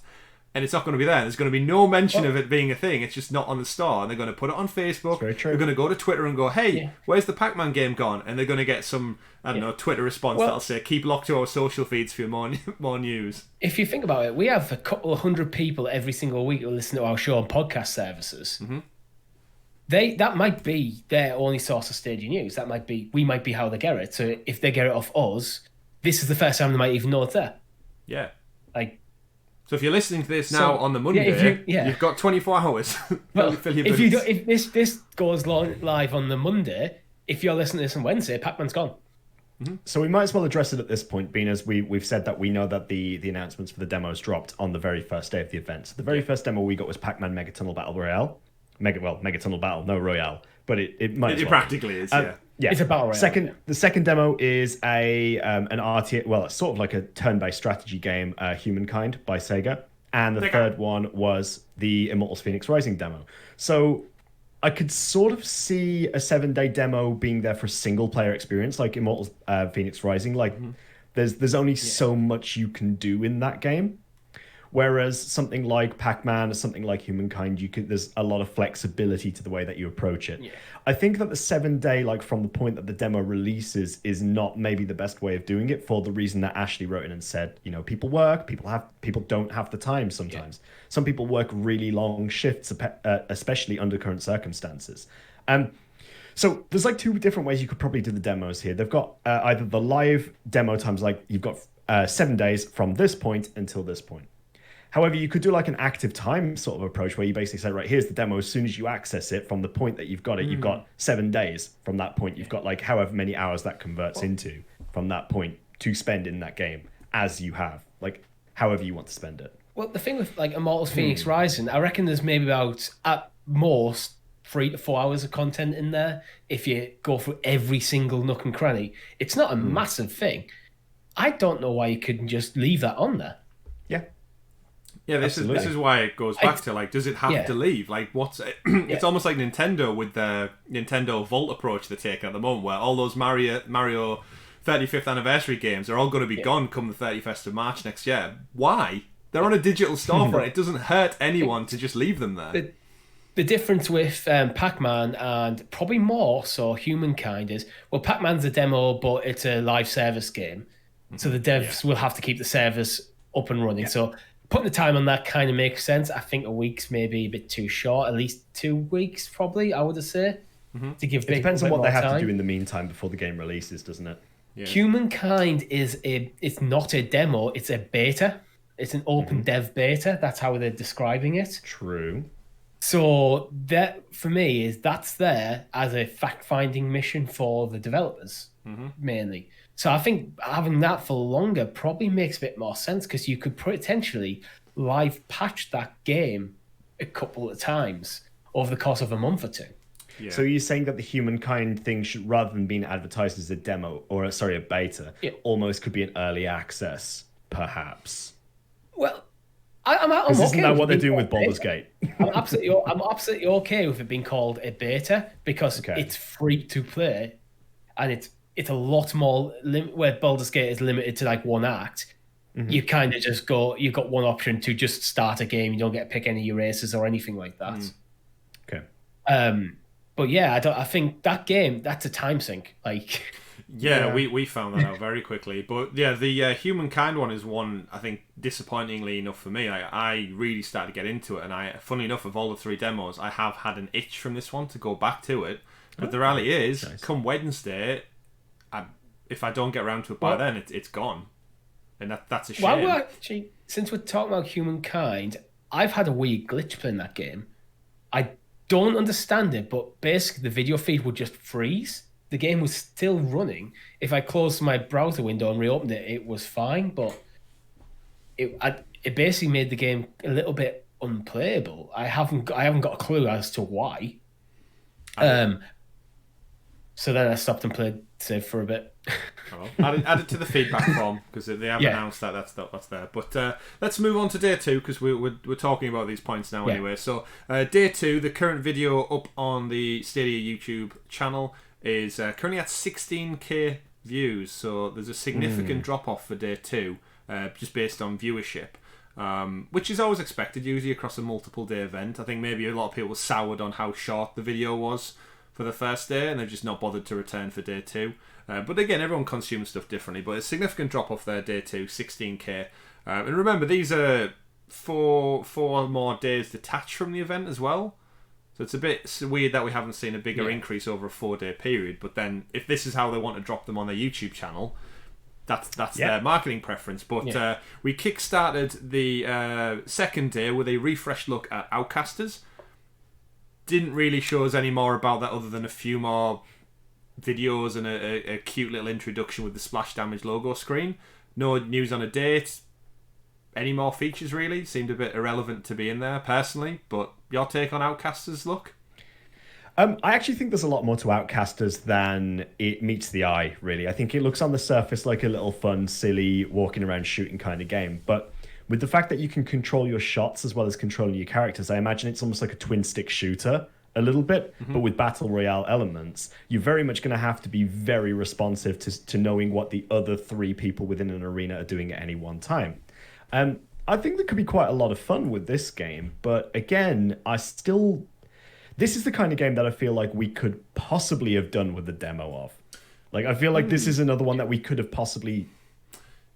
And it's not going to be there. There's going to be no mention of it being a thing. It's just not on the store. And they're going to put it on Facebook. Very true. They're going to go to Twitter and go, hey, where's the Pac-Man game gone? And they're going to get some, I don't know, Twitter response that'll say, keep locked to our social feeds for more news. If you think about it, we have a couple of 100 people every single week who listen to our show on podcast services. Mm-hmm. That might be their only source of Stadia news. We might be how they get it. So if they get it off us, this is the first time they might even know it's there. Yeah. So if you're listening to this now on the Monday, you've got 24 hours. Well, if this goes live on the Monday, if you're listening to this on Wednesday, Pac-Man's gone. Mm-hmm. So we might as well address it at this point, being as we've said that we know that the announcements for the demos dropped on the very first day of the event. So the very first demo we got was Pac-Man Megatunnel Battle Royale. Megatunnel Battle, no Royale, but it might. It practically is, yeah. Yeah, it's a battle royale. The second demo is an RTS, well, it's sort of like a turn-based strategy game, Humankind by Sega, and the third one was the Immortals Phoenix Rising demo. So I could sort of see a 7-day demo being there for a single-player experience, like Immortals Phoenix Rising. Like, there's only so much you can do in that game. Whereas something like Pac-Man or something like Humankind, there's a lot of flexibility to the way that you approach it. Yeah. I think that the 7-day, like from the point that the demo releases, is not maybe the best way of doing it, for the reason that Ashley wrote in and said, people work, people don't have the time sometimes. Yeah. Some people work really long shifts, especially under current circumstances. So there's like 2 different ways you could probably do the demos here. They've got either the live demo times, like you've got 7 days from this point until this point. However, you could do like an active time sort of approach where you basically say, right, here's the demo. As soon as you access it from the point that you've got it, you've got 7 days from that point. You've got like however many hours that converts into from that point to spend in that game as you have, like however you want to spend it. Well, the thing with like Immortals Phoenix Rising, I reckon there's maybe about at most 3 to 4 hours of content in there if you go through every single nook and cranny. It's not a massive thing. I don't know why you couldn't just leave that on there. Yeah, this is why it goes back to like, does it have to leave? Like, what's it? It's almost like Nintendo with the Nintendo Vault approach they're taking at the moment, where all those Mario 35th anniversary games are all going to be gone come the 31st of March next year. Why? They're on a digital storefront. It doesn't hurt anyone to just leave them there. The difference with Pac-Man and probably more so Humankind is, well, Pac-Man's a demo, but it's a live service game. So the devs will have to keep the service up and running. So putting the time on that kind of makes sense. I think a week's maybe a bit too short. At least 2 weeks, probably, I would say, to give. It depends on what they have time to do in the meantime before the game releases, doesn't it? Yeah. Humankind it's not a demo. It's a beta. It's an open dev beta. That's how they're describing it. True. So that for me that's there as a fact-finding mission for the developers mainly. So I think having that for longer probably makes a bit more sense because you could potentially live patch that game a couple of times over the course of a month or two. Yeah. So you're saying that the Humankind thing should, rather than being advertised as a demo or a beta, almost could be an early access, perhaps. Well, I'm okay. Isn't that what they're doing with Baldur's Gate? I'm absolutely okay with it being called a beta because it's free to play, and it's a lot more where Baldur's Gate is limited to like one act. You kind of just you've got one option to just start a game. You don't get to pick any erasers or anything like that. Okay. But yeah, I think that game, that's a time sink. Like, yeah, we found that out very quickly. But yeah, the Humankind one is one, I think, disappointingly enough for me. I really started to get into it, and funnily enough, of all the 3 demos, I have had an itch from this one to go back to it. But the reality is, come Wednesday, if I don't get around to it by then, it's gone. And that's a shame. Well, since we're talking about Humankind, I've had a weird glitch playing that game. I don't understand it, but basically the video feed would just freeze. The game was still running. If I closed my browser window and reopened it, it was fine, but it basically made the game a little bit unplayable. I haven't got a clue as to why. So then I stopped and played Civ for a bit. Add it to the feedback form because they have announced that's there. But let's move on to day 2 because we're talking about these points now anyway. So day 2, the current video up on the Stadia YouTube channel is currently at 16k views. So there's a significant drop off for day 2, just based on viewership. Which is always expected, usually across a multiple day event. I think maybe a lot of people were soured on how short the video was for the first day, and they've just not bothered to return for day 2. But again, everyone consumes stuff differently. But a significant drop off there, day 2, 16k. And remember, these are four more days detached from the event as well. So it's a bit weird that we haven't seen a bigger increase over a 4-day period. But then, if this is how they want to drop them on their YouTube channel, that's their marketing preference. But we kickstarted the second day with a refreshed look at Outcasters. Didn't really show us any more about that other than a few more videos and a cute little introduction with the splash damage logo screen. No news on a date. Any more features really? Seemed a bit irrelevant to be in there personally, but your take on Outcasters look? I actually think there's a lot more to Outcasters than it meets the eye, really. I think it looks on the surface like a little fun, silly, walking around shooting kind of game, but with the fact that you can control your shots as well as controlling your characters, I imagine it's almost like a twin-stick shooter a little bit, but with Battle Royale elements. You're very much going to have to be very responsive to knowing what the other 3 people within an arena are doing at any one time. I think there could be quite a lot of fun with this game, but again, this is the kind of game that I feel like we could possibly have done with the demo of. Like, I feel like this is another one that we could have possibly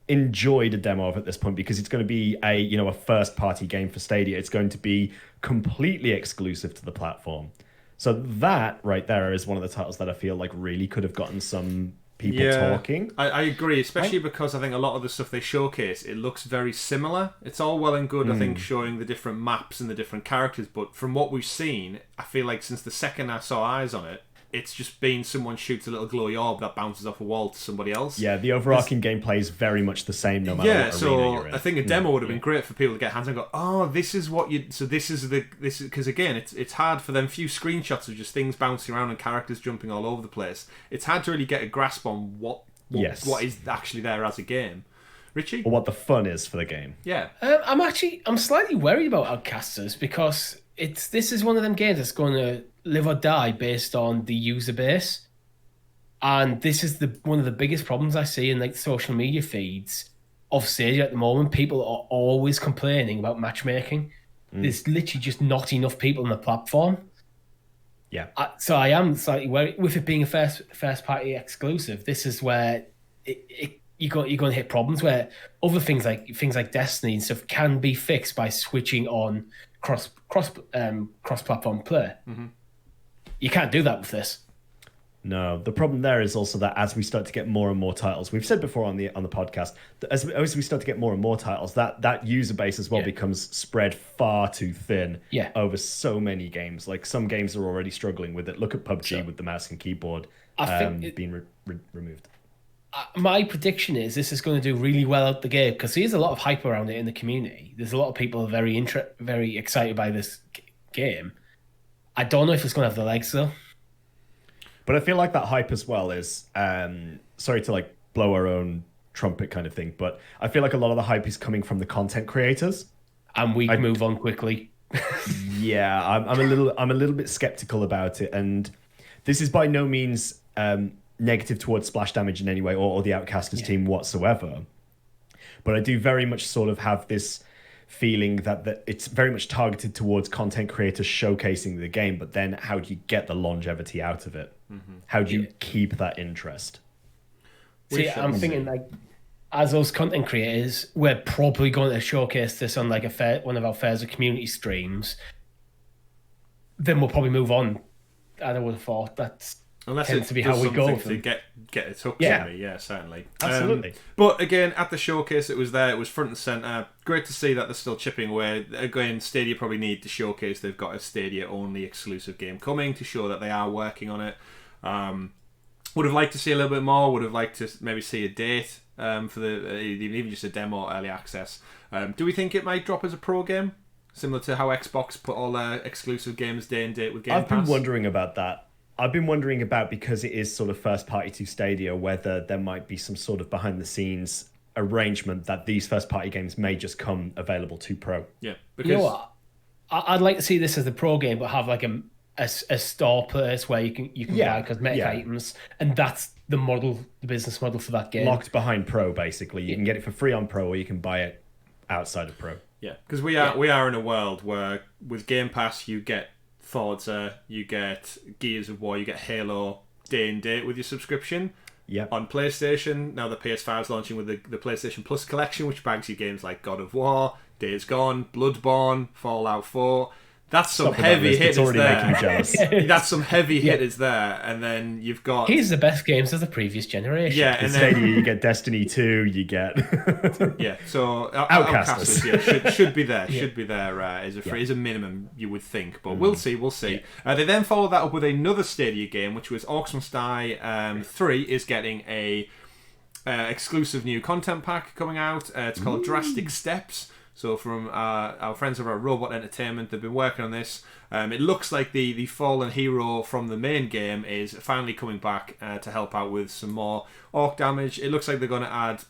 enjoyed a demo of at this point, because it's going to be a first party game for Stadia. It's going to be completely exclusive to the platform. So that right there is one of the titles that I feel like really could have gotten some people talking. I agree, especially because I think a lot of the stuff they showcase, it looks very similar. It's all well and good, I think, showing the different maps and the different characters, but from what we've seen, I feel like since the second I saw eyes on it, it's just been someone shoots a little glowy orb that bounces off a wall to somebody else. Yeah, the overarching gameplay is very much the same no matter what arena you're in. I think a demo would have been great for people to get hands on and go, oh, this is what you... So this is because again, it's hard for them few screenshots of just things bouncing around and characters jumping all over the place. It's hard to really get a grasp on what is actually there as a game. Richie? Or what the fun is for the game. Yeah. I'm slightly worried about Outcasters because this is one of them games that's going to live or die based on the user base, and this is one of the biggest problems I see in like social media feeds of Stadia at the moment. People are always complaining about matchmaking. There's literally just not enough people on the platform. Yeah. So I am slightly worried with it being a first party exclusive. This is where you're going to hit problems where other things like Destiny and stuff can be fixed by switching on cross platform play. Mm-hmm. You can't do that with this. No, the problem there is also that as we start to get more and more titles, we've said before on the podcast, that as we start to get more and more titles, that user base as well becomes spread far too thin over so many games. Like some games are already struggling with it. Look at PUBG with the mouse and keyboard being removed. My prediction is this is going to do really well out the gate because there's a lot of hype around it in the community. There's a lot of people very excited by this game. I don't know if it's going to have the legs though. But I feel like that hype as well is, sorry to like blow our own trumpet kind of thing, but I feel like a lot of the hype is coming from the content creators. And we move on quickly. Yeah, I'm a little bit skeptical about it, and this is by no means negative towards Splash Damage in any way or the Outcasters team whatsoever. But I do very much sort of have this feeling that it's very much targeted towards content creators showcasing the game, but then how do you get the longevity out of it? Mm-hmm. How do you keep that interest? See, I'm thinking like as those content creators, we're probably going to showcase this on like one of our fairs or community streams. Then we'll probably move on. I would have thought that's tends to be how we go. To get it hooked to me, certainly. Absolutely. But again, at the showcase, it was there. It was front and center. Great to see that they're still chipping away. Again, Stadia probably need to showcase they've got a Stadia-only exclusive game coming to show that they are working on it. Would have liked to see a little bit more. Would have liked to maybe see a date for even just a demo or early access. Do we think it might drop as a pro game? Similar to how Xbox put all their exclusive games day and date with Game Pass? I've been wondering about that. I've been wondering about, because it is sort of first party to Stadia, whether there might be some sort of behind the scenes arrangement that these first party games may just come available to pro. Yeah, because you know what? I'd like to see this as the pro game, but have like a store place where you can buy cosmetic items, and that's the business model for that game. Locked behind pro, basically. You can get it for free on pro, or you can buy it outside of pro. Yeah, because we are in a world where with Game Pass you get Forza, you get Gears of War, you get Halo day and date with your subscription. Yeah. On PlayStation, now the PS5's launching with the PlayStation Plus collection, which bags you games like God of War, Days Gone, Bloodborne, Fallout 4. That's some heavy hitters there. It's already making me jealous. That's some heavy hitters there, and then you've got... Here's the best games of the previous generation. Yeah, and then you get Destiny 2, you get... so Outcasters should be there. Should be there as a minimum, you would think, but we'll see. They then followed that up with another Stadia game, which was Orcs Must Die 3 is getting a exclusive new content pack coming out. It's called Drastic Steps. So from our friends over at Robot Entertainment, they've been working on this. It looks like the fallen hero from the main game is finally coming back to help out with some more orc damage. It looks like they're going to add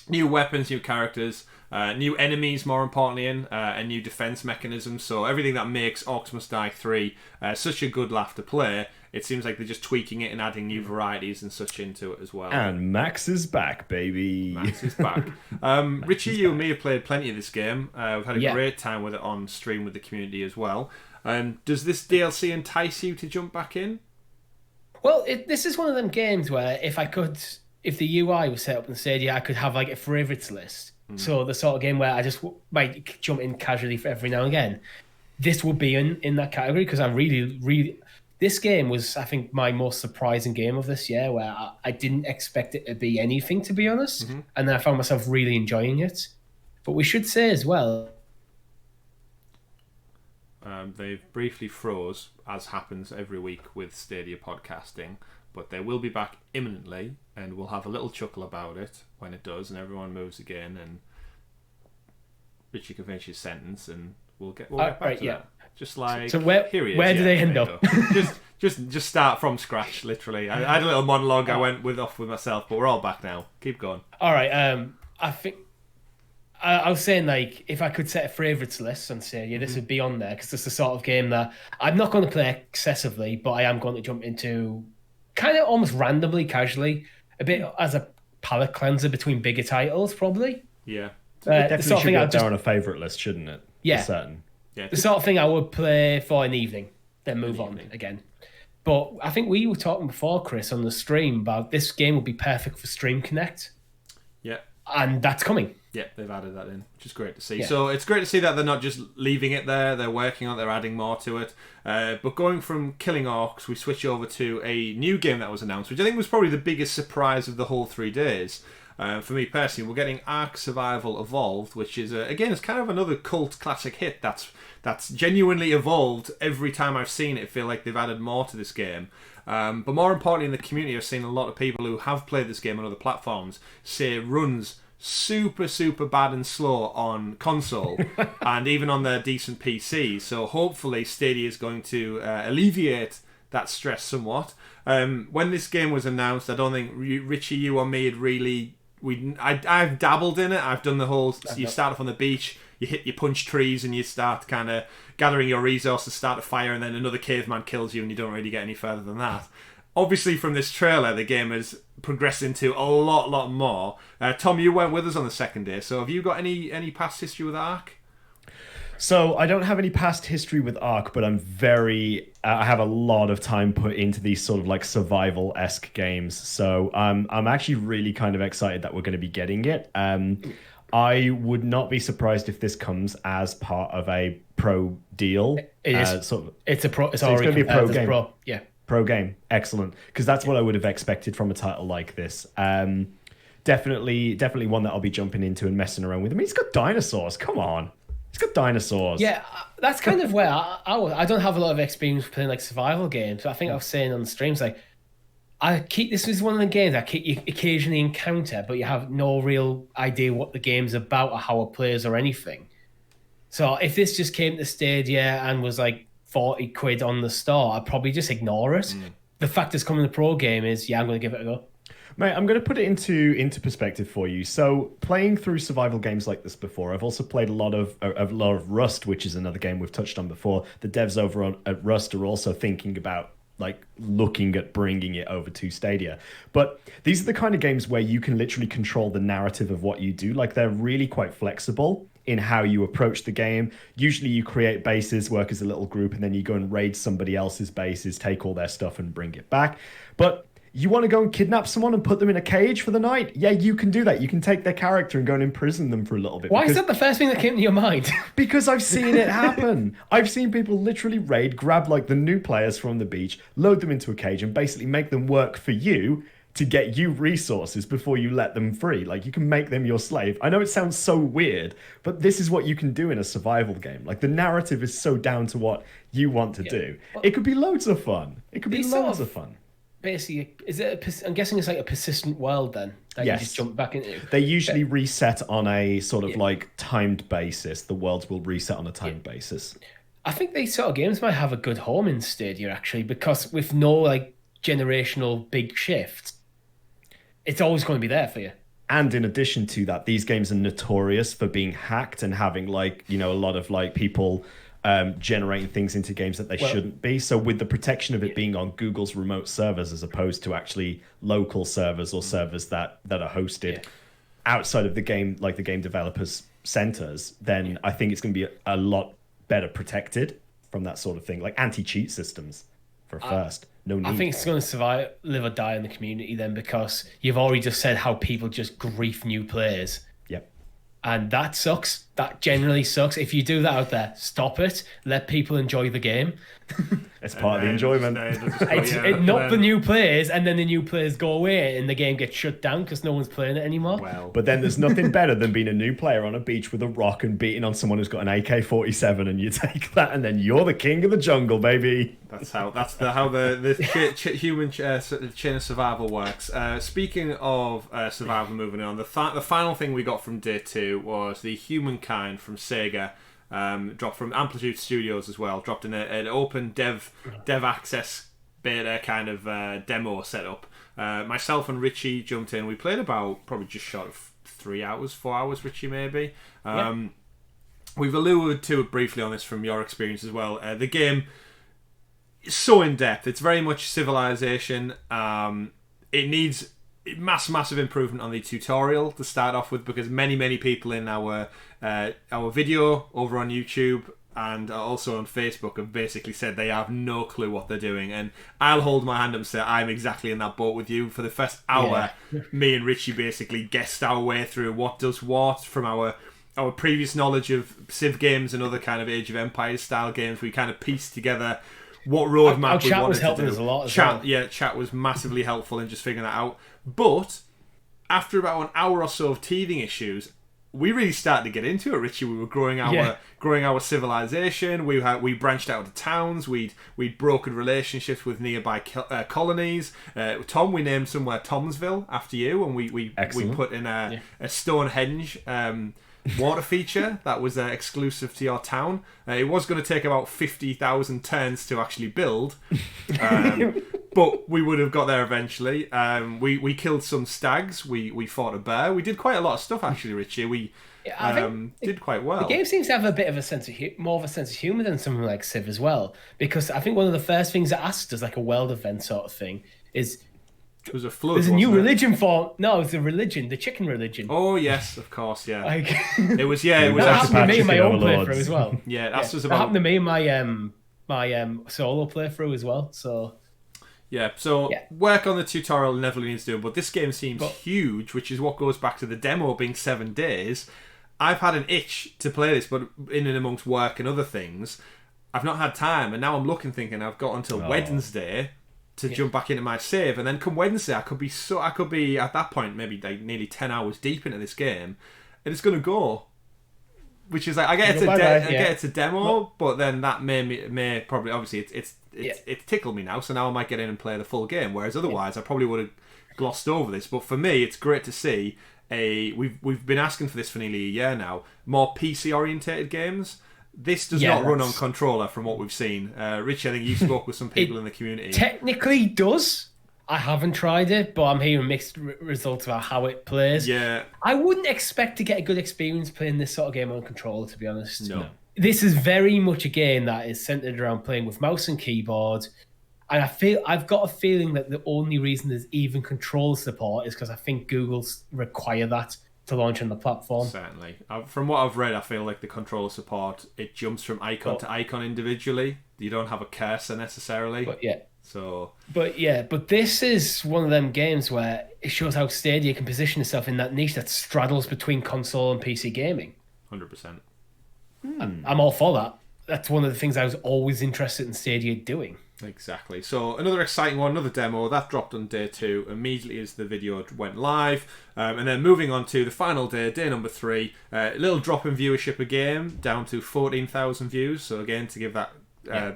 new weapons, new characters, new enemies, more importantly, and new defense mechanisms. So everything that makes Orcs Must Die 3 such a good laugh to play. It seems like they're just tweaking it and adding new varieties and such into it as well. And Max is back, baby. Max is back. Richie, you and me have played plenty of this game. We've had a great time with it on stream with the community as well. Does this DLC entice you to jump back in? Well, this is one of them games where if the UI was set up in Stadia, I could have like a favourites list. So the sort of game where I just might jump in casually for every now and again. This would be in that category because I'm really this game was, I think, my most surprising game of this year, where I didn't expect it to be anything, to be honest. And then I found myself really enjoying it. But we should say as well, they've briefly froze, as happens every week with Stadia podcasting, but they will be back imminently, and we'll have a little chuckle about it when it does, and everyone moves again, and Richie can finish his sentence, and we'll get back to that. Just like, so where do they end up? just start from scratch, literally. I had a little monologue I went off with myself, but we're all back now. Keep going. All right. I think I was saying, like, if I could set a favourites list and say, this would be on there, because it's the sort of game that I'm not going to play excessively, but I am going to jump into kind of almost randomly, casually, a bit as a palate cleanser between bigger titles, probably. Yeah. Definitely the sort of thing should be there on a favourite list, shouldn't it? Yeah. For certain. Yeah. The sort of thing I would play for an evening, then move on again. But I think we were talking before, Chris, on the stream about this game would be perfect for Stream Connect. Yeah. And that's coming. Yeah, they've added that in, which is great to see. Yeah. So it's great to see that they're not just leaving it there, they're working on it, they're adding more to it. But going from killing orcs, we switch over to a new game that was announced, which I think was probably the biggest surprise of the whole 3 days. For me personally, we're getting Ark Survival Evolved, which is, again, it's kind of another cult classic hit that's genuinely evolved every time I've seen it. I feel like they've added more to this game. But more importantly, in the community, I've seen a lot of people who have played this game on other platforms say it runs super, super bad and slow on console and even on their decent PC. So hopefully Stadia is going to alleviate that stress somewhat. When this game was announced, I don't think Richie, you or me had really... I've dabbled in it. I've done the whole... You start off on the beach, you punch trees, and you start kind of gathering your resources, start a fire, and then another caveman kills you, and you don't really get any further than that. Obviously, from this trailer, the game has progressed into a lot more. Tom, you weren't with us on the second day, so have you got any past history with Ark? So I don't have any past history with Ark, but I have a lot of time put into these sort of like survival-esque games. So I'm actually really kind of excited that we're going to be getting it. I would not be surprised if this comes as part of a pro deal. It is. It's a pro. It's going to be a pro game. Yeah. Pro game, excellent, because that's what I would have expected from a title like this. Definitely one that I'll be jumping into and messing around with. I mean, it's got dinosaurs. Come on, it's got dinosaurs. Yeah, that's kind of where I don't have a lot of experience playing like survival games. I think I was saying on the streams, like, this is one of the games you occasionally encounter, but you have no real idea what the game's about or how it plays or anything. So if this just came to Stadia and was like 40 quid on the store, I'd probably just ignore it. The fact it's coming to pro game is, I'm going to give it a go. Mate, I'm going to put it into perspective for you. So playing through survival games like this before, I've also played a lot of Rust, which is another game we've touched on before. The devs over at Rust are also thinking about like looking at bringing it over to Stadia. But these are the kind of games where you can literally control the narrative of what you do. Like, they're really quite flexible in how you approach the game. Usually you create bases, work as a little group, and then you go and raid somebody else's bases, take all their stuff and bring it back. But you want to go and kidnap someone and put them in a cage for the night? Yeah, you can do that. You can take their character and go and imprison them for a little bit. Why is that the first thing that came to your mind? Because I've seen it happen. I've seen people literally raid, grab like the new players from the beach, load them into a cage, and basically make them work for you to get you resources before you let them free. Like, you can make them your slave. I know it sounds so weird, but this is what you can do in a survival game. Like, the narrative is so down to what you want to do. Well, it could be loads of fun. It could be loads of fun. Basically, I'm guessing it's like a persistent world then that you just jump back into. They usually reset on a sort of like timed basis. The worlds will reset on a timed basis. I think these sort of games might have a good home in Stadia, actually, because with no like generational big shifts, it's always going to be there for you. And in addition to that, these games are notorious for being hacked and having like, a lot of like people generating things into games that they shouldn't be. So with the protection of it being on Google's remote servers as opposed to actually local servers or servers that are hosted outside of the game, like the game developers' centers, then I think it's going to be a lot better protected from that sort of thing, like anti-cheat systems for first. No need. I think it's going to live or die in the community then, because you've already just said how people just grief new players. Yep. And that sucks. That generally sucks. If you do that out there, stop it. Let people enjoy the game. It's part of the enjoyment. Not the new players, and then the new players go away and the game gets shut down because no one's playing it anymore. Well, but then there's nothing better than being a new player on a beach with a rock and beating on someone who's got an AK-47, and you take that, and then you're the king of the jungle, baby. That's how the human chain of survival works. Speaking of survival, moving on, the final thing we got from day 2 was the Humankind from Sega. Dropped from Amplitude Studios as well. Dropped in an open dev access beta kind of demo setup. Myself and Richie jumped in. We played about probably just short of 4 hours, Richie, maybe. We've alluded to it briefly on this from your experience as well. The game is so in depth. It's very much Civilization. It needs massive improvement on the tutorial to start off with, because many people in our video over on YouTube and also on Facebook have basically said they have no clue what they're doing, and I'll hold my hand up and say I'm exactly in that boat with you. For the first hour, me and Richie basically guessed our way through what does what from our previous knowledge of Civ games and other kind of Age of Empires style games. We kind of pieced together what roadmap we wanted to do. Chat was helping us a lot as well. Yeah, chat was massively helpful in just figuring that out. But after about an hour or so of teething issues, we really started to get into it, Richie. We were growing our civilization. We branched out to towns. We'd broken relationships with nearby colonies. Tom, we named somewhere Tomsville after you, and we put in a Stonehenge water feature that was exclusive to your town. It was going to take about 50,000 turns to actually build, but we would have got there eventually. We killed some stags. We fought a bear. We did quite a lot of stuff actually, Richie. We did quite well. The game seems to have a bit of a sense of more of a sense of humor than something like Civ as well, because I think one of the first things it asked us, like a world event sort of thing, is it was a flood. There's a new religion form. No, it's a religion, the chicken religion. Oh yes, of course, yeah. Like, it was that happened to me in my own playthrough as well. Yeah, that's just about. That happened to me in my solo playthrough as well. So work on the tutorial never needs to do, but this game seems huge, which is what goes back to the demo being 7 days. I've had an itch to play this, but in and amongst work and other things, I've not had time, and now I'm thinking I've got until Wednesday to jump back into my save, and then come Wednesday I could be at that point maybe like nearly 10 hours deep into this game, and it's gonna go, which is like I get it's a demo, but then that may probably obviously it's tickled me now, so now I might get in and play the full game, whereas otherwise I probably would have glossed over this. But for me, it's great to see we've been asking for this for nearly a year now, more PC orientated games. This does not run on controller from what we've seen. Richie, I think you spoke with some people in the community. Technically does. I haven't tried it, but I'm hearing mixed results about how it plays. Yeah. I wouldn't expect to get a good experience playing this sort of game on controller, to be honest. No. This is very much a game that is centered around playing with mouse and keyboard. And I've got a feeling that the only reason there's even control support is because I think Google's require that to launch on the platform. Certainly. From what I've read, I feel like the controller support, it jumps from icon to icon individually. You don't have a cursor necessarily. But this is one of them games where it shows how Stadia can position itself in that niche that straddles between console and PC gaming. 100%. I'm all for that. That's one of the things I was always interested in Stadia doing. Exactly. So another exciting one, another demo that dropped on day 2 immediately as the video went live, and then moving on to the final day number 3, a little drop in viewership again, down to 14,000 views. So again, to give that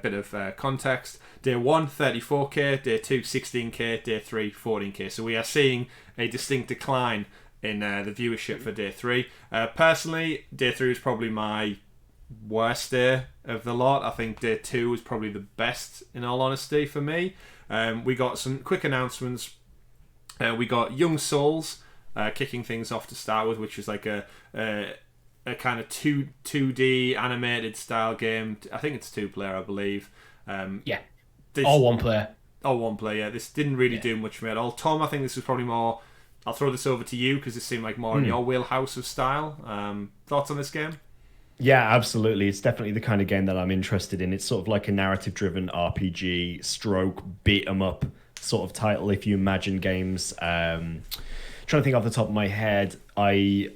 bit of context, day 1 34k, day 2 16k, day 3 14k. So we are seeing a distinct decline in the viewership for day 3. Personally, day 3 is probably my worst day of the lot. I think day 2 was probably the best, in all honesty, for me. We got some quick announcements. We got Young Souls kicking things off to start with, which was like a kind of 2D animated style game. I think it's 2-player, I believe. All one player. All one player, yeah. This didn't really do much for me at all. Tom, I think this was probably more... I'll throw this over to you because it seemed like more in your wheelhouse of style. Thoughts on this game? Yeah, absolutely. It's definitely the kind of game that I'm interested in. It's sort of like a narrative-driven RPG stroke beat-em-up sort of title, if you imagine games. Trying to think off the top of my head, I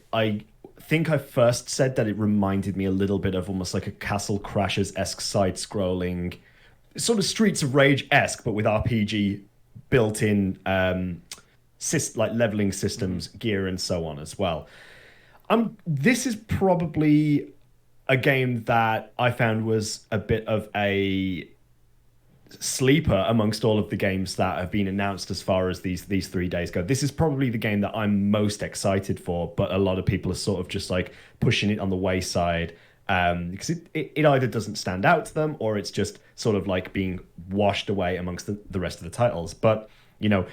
think I first said that it reminded me a little bit of almost like a Castle Crashers-esque side-scrolling, sort of Streets of Rage-esque, but with RPG built-in like leveling systems, gear, and so on as well. This is probably a game that I found was a bit of a sleeper amongst all of the games that have been announced as far as these 3 days go. This is probably the game that I'm most excited for, but a lot of people are sort of just like pushing it on the wayside because it either doesn't stand out to them or it's just sort of like being washed away amongst the rest of the titles. But, you know,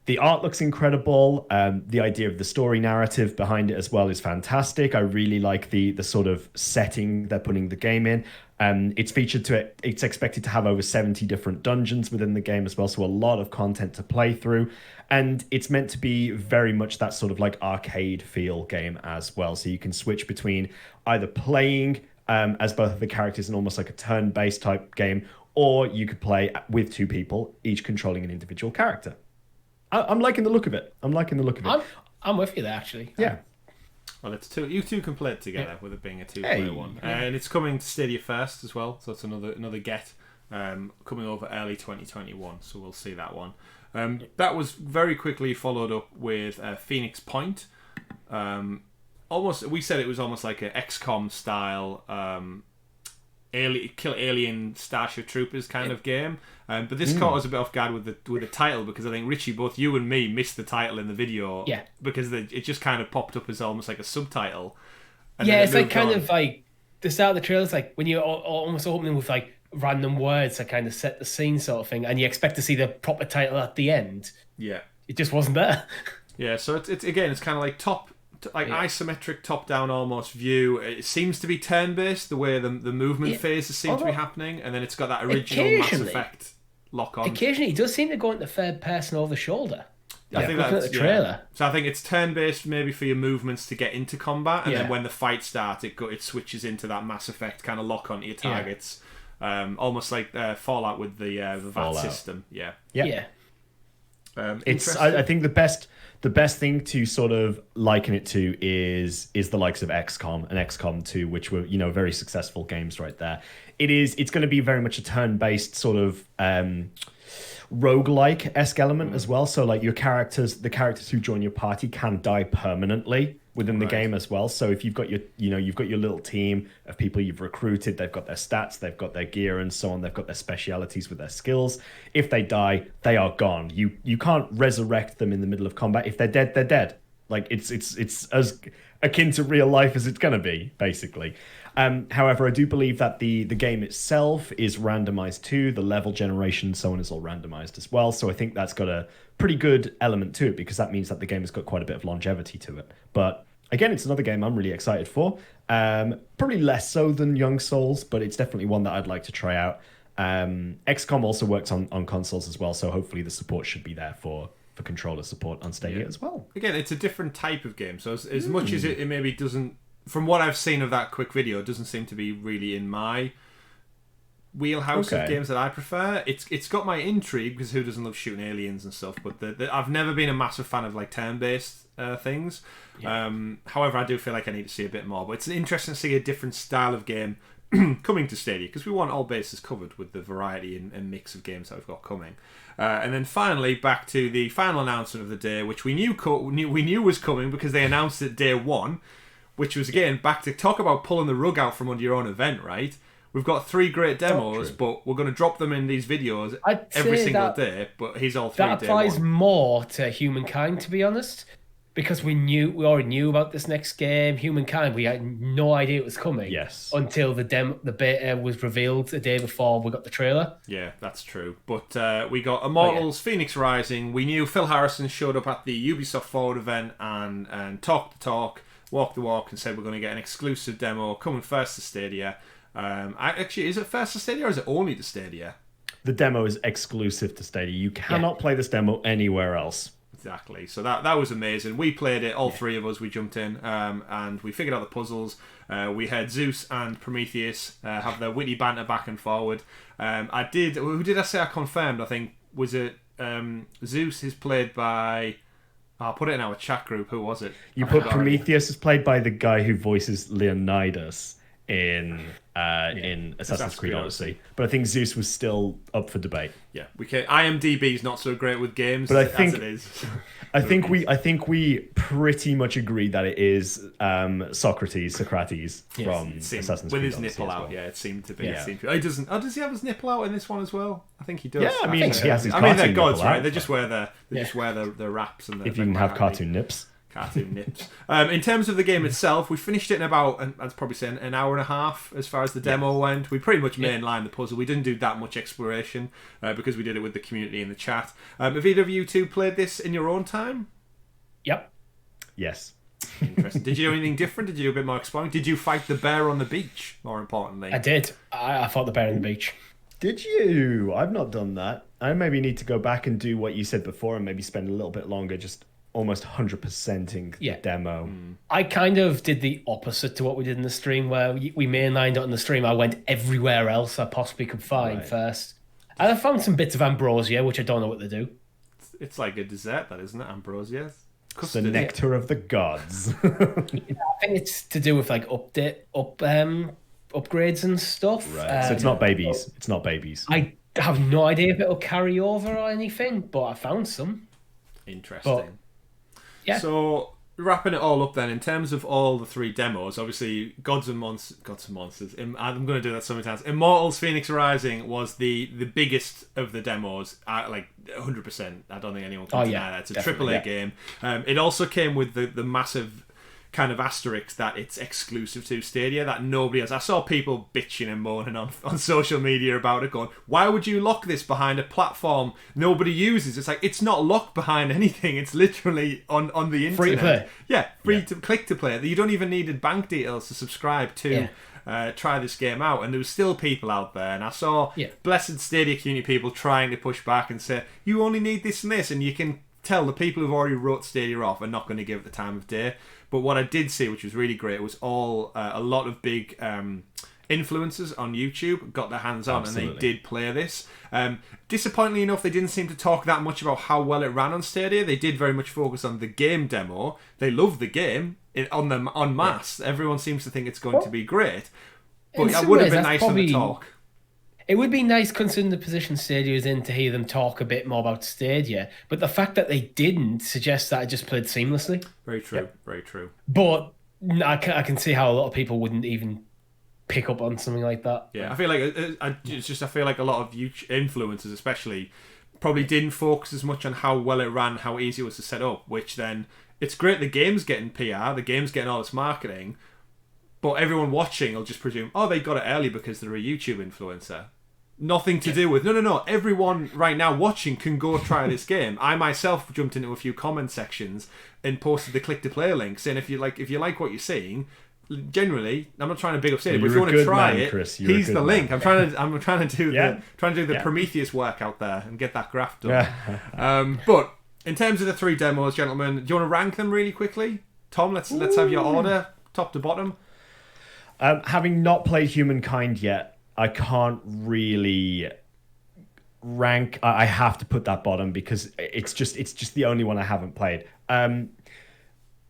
the art looks incredible. The idea of the story narrative behind it as well is fantastic. I really like the sort of setting they're putting the game in. It's expected to have over 70 different dungeons within the game as well, so a lot of content to play through. And it's meant to be very much that sort of like arcade feel game as well. So you can switch between either playing as both of the characters in almost like a turn-based type game, or you could play with 2 people, each controlling an individual character. I'm liking the look of it. I'm with you there, actually. Yeah. Well, it's you two can play it together with it being a 2-player one, and it's coming to Stadia first as well. So it's another get coming over early 2021. So we'll see that one. That was very quickly followed up with Phoenix Point. We said it was almost like an XCOM style kill alien Starship Troopers kind of game. But this caught us a bit off guard with the title, because I think, Richie, both you and me missed the title in the video. Yeah. Because it just kind of popped up as almost like a subtitle. It's like kind of like the start of the trailer is like when you're almost opening with like random words to kind of set the scene sort of thing, and you expect to see the proper title at the end. Yeah. It just wasn't there. Yeah, so it's kind of like isometric top-down almost view. It seems to be turn-based, the way the movement phases seem to be happening, and then it's got that original Mass Effect lock-on. Occasionally, it does seem to go into third person over the shoulder. I think that's the trailer. So I think it's turn-based maybe for your movements to get into combat, and then when the fight starts, it switches into that Mass Effect kind of lock-on to your targets. Almost like Fallout with the VAT system. Yeah. I think the best thing to sort of liken it to is the likes of XCOM and XCOM 2, which were, you know, very successful games right there. It's going to be very much a turn-based sort of roguelike-esque element as well. So like the characters who join your party can die permanently within the game as well. So if you've got your little team of people you've recruited, they've got their stats, they've got their gear and so on, they've got their specialities with their skills. If they die, they are gone. You can't resurrect them in the middle of combat. If they're dead, they're dead. Like it's as akin to real life as it's gonna be, basically. However, I do believe that the game itself is randomized too. The level generation and so on is all randomized as well. So I think that's got a pretty good element to it, because that means that the game has got quite a bit of longevity to it. But again, it's another game I'm really excited for. Probably less so than Young Souls, but it's definitely one that I'd like to try out. XCOM also works on consoles as well, so hopefully the support should be there for controller support on Stadia as well. Again, it's a different type of game. So as much as it maybe doesn't, from what I've seen of that quick video, it doesn't seem to be really in my wheelhouse of games that I prefer. It's got my intrigue, because who doesn't love shooting aliens and stuff, but I've never been a massive fan of like turn-based things. However, I do feel like I need to see a bit more, but it's interesting to see a different style of game coming to Stadia, because we want all bases covered with the variety and mix of games that we've got coming. And then finally, back to the final announcement of the day, which we knew was coming because they announced it day one, which was, again, back to talk about pulling the rug out from under your own event, right? We've got 3 great demos, but we're going to drop them in these videos every single day, but here's all 3 that applies more to Humankind, to be honest, because we already knew about this next game, Humankind. We had no idea it was coming. Yes. Until the beta was revealed the day before we got the trailer. Yeah, that's true. But we got Immortals, Phoenix Rising. We knew Phil Harrison showed up at the Ubisoft Forward event and talked the talk, walked the walk, and said we're going to get an exclusive demo coming first to Stadia. Actually, is it first to Stadia or is it only to Stadia? The demo is exclusive to Stadia. You cannot play this demo anywhere else. Exactly. So that was amazing. We played it, all 3 of us. We jumped in and we figured out the puzzles. We had Zeus and Prometheus have their witty banter back and forward. Who did I say I confirmed? I think, was it Zeus is played by... I'll put it in our chat group. Who was it? You put Prometheus is played by the guy who voices Leonidas in Assassin's Creed Odyssey. But I think Zeus was still up for debate. Yeah, we can. IMDb's not so great with games, but I think as it is. I think we pretty much agree that it is Socrates from Assassin's Creed with his Odyssey nipple as out. well. Yeah, it seemed to be. Yeah. He doesn't. Oh, does he have his nipple out in this one as well? I think he does. Yeah, I mean, he has his I mean, they're cartoon gods, nipple right? out, They just wear their wraps and if you can have cartoon nips. Cartoon nips. In terms of the game itself, we finished it in about, I'd probably say, an hour and a half as far as the demo went. We pretty much mainlined the puzzle. We didn't do that much exploration because we did it with the community in the chat. Have either of you two played this in your own time? Yep. Yes. Interesting. Did you do anything different? Did you do a bit more exploring? Did you fight the bear on the beach, more importantly? I did. I fought the bear on the beach. Did you? I've not done that. I maybe need to go back and do what you said before and maybe spend a little bit longer just almost 100%ing the demo. I kind of did the opposite to what we did in the stream, where we mainlined it on the stream. I went everywhere else I possibly could find first. And I found some bits of ambrosia, which I don't know what they do. It's like a dessert, that isn't it? Ambrosia. It's the nectar of the gods. I think it's to do with like upgrades and stuff. Right. So it's not babies. It's not babies. I have no idea if it'll carry over or anything, but I found some. Interesting. But, yeah. So wrapping it all up then, in terms of all the three demos, obviously Gods and Monsters. I'm going to do that so many times. Immortals: Phoenix Rising was the biggest of the demos, like 100%. I don't think anyone can deny that. It's a AAA game. It also came with the massive kind of asterisk that it's exclusive to Stadia, that nobody else. I saw people bitching and moaning on social media about it, going, why would you lock this behind a platform nobody uses? It's like, it's not locked behind anything. It's literally on the internet. Free to play. Yeah, to click to play. You don't even need bank details to subscribe to try this game out. And there was still people out there, and I saw blessed Stadia community people trying to push back and say, you only need this and this, and you can tell the people who've already wrote Stadia off are not going to give it the time of day. But what I did see, which was really great, was a lot of big influencers on YouTube got their hands on and they did play this. Disappointingly enough, they didn't seem to talk that much about how well it ran on Stadia. They did very much focus on the game demo. They love the game en masse. Everyone seems to think it's going to be great. But it would have been nice on the talk. It would be nice, considering the position Stadia is in, to hear them talk a bit more about Stadia. But the fact that they didn't suggests that it just played seamlessly. Very true. Very true. But I can see how a lot of people wouldn't even pick up on something like that. Yeah, I feel like I feel like a lot of influencers, especially, probably didn't focus as much on how well it ran, how easy it was to set up. Which then, it's great the game's getting PR, the game's getting all this marketing. But everyone watching will just presume, they got it early because they're a YouTube influencer. Nothing to do with... No. Everyone right now watching can go try this game. I myself jumped into a few comment sections and posted the click-to-play link saying if you like what you're seeing, generally, I'm not trying to big up Stadia, but if you want to try it, Chris, here's the link. I'm trying to do the Prometheus work out there and get that graph done. But in terms of the three demos, gentlemen, do you want to rank them really quickly? Tom, let's have your order, top to bottom. Having not played Humankind yet, I can't really rank. I have to put that bottom because it's just the only one I haven't played.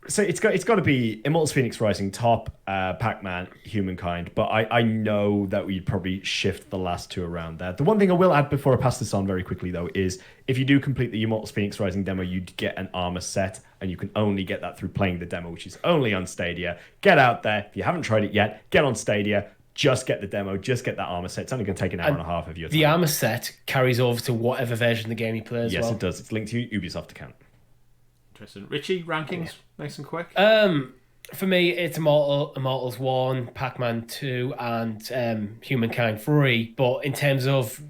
So it's got to be Immortals: Phoenix Rising top, Pac-Man, Humankind. But I know that we'd probably shift the last two around there. The one thing I will add before I pass this on very quickly though is if you do complete the Immortals: Phoenix Rising demo, you'd get an armor set, and you can only get that through playing the demo, which is only on Stadia. Get out there if you haven't tried it yet. Get on Stadia. Just get the demo. Just get that armor set. It's only going to take an hour and a half of your time. The armor set carries over to whatever version of the game you play as well. Yes, it does. It's linked to your Ubisoft account. Interesting. Richie, rankings, nice and quick. For me, it's Immortals 1, Pac-Man 2, and Humankind 3. But in terms of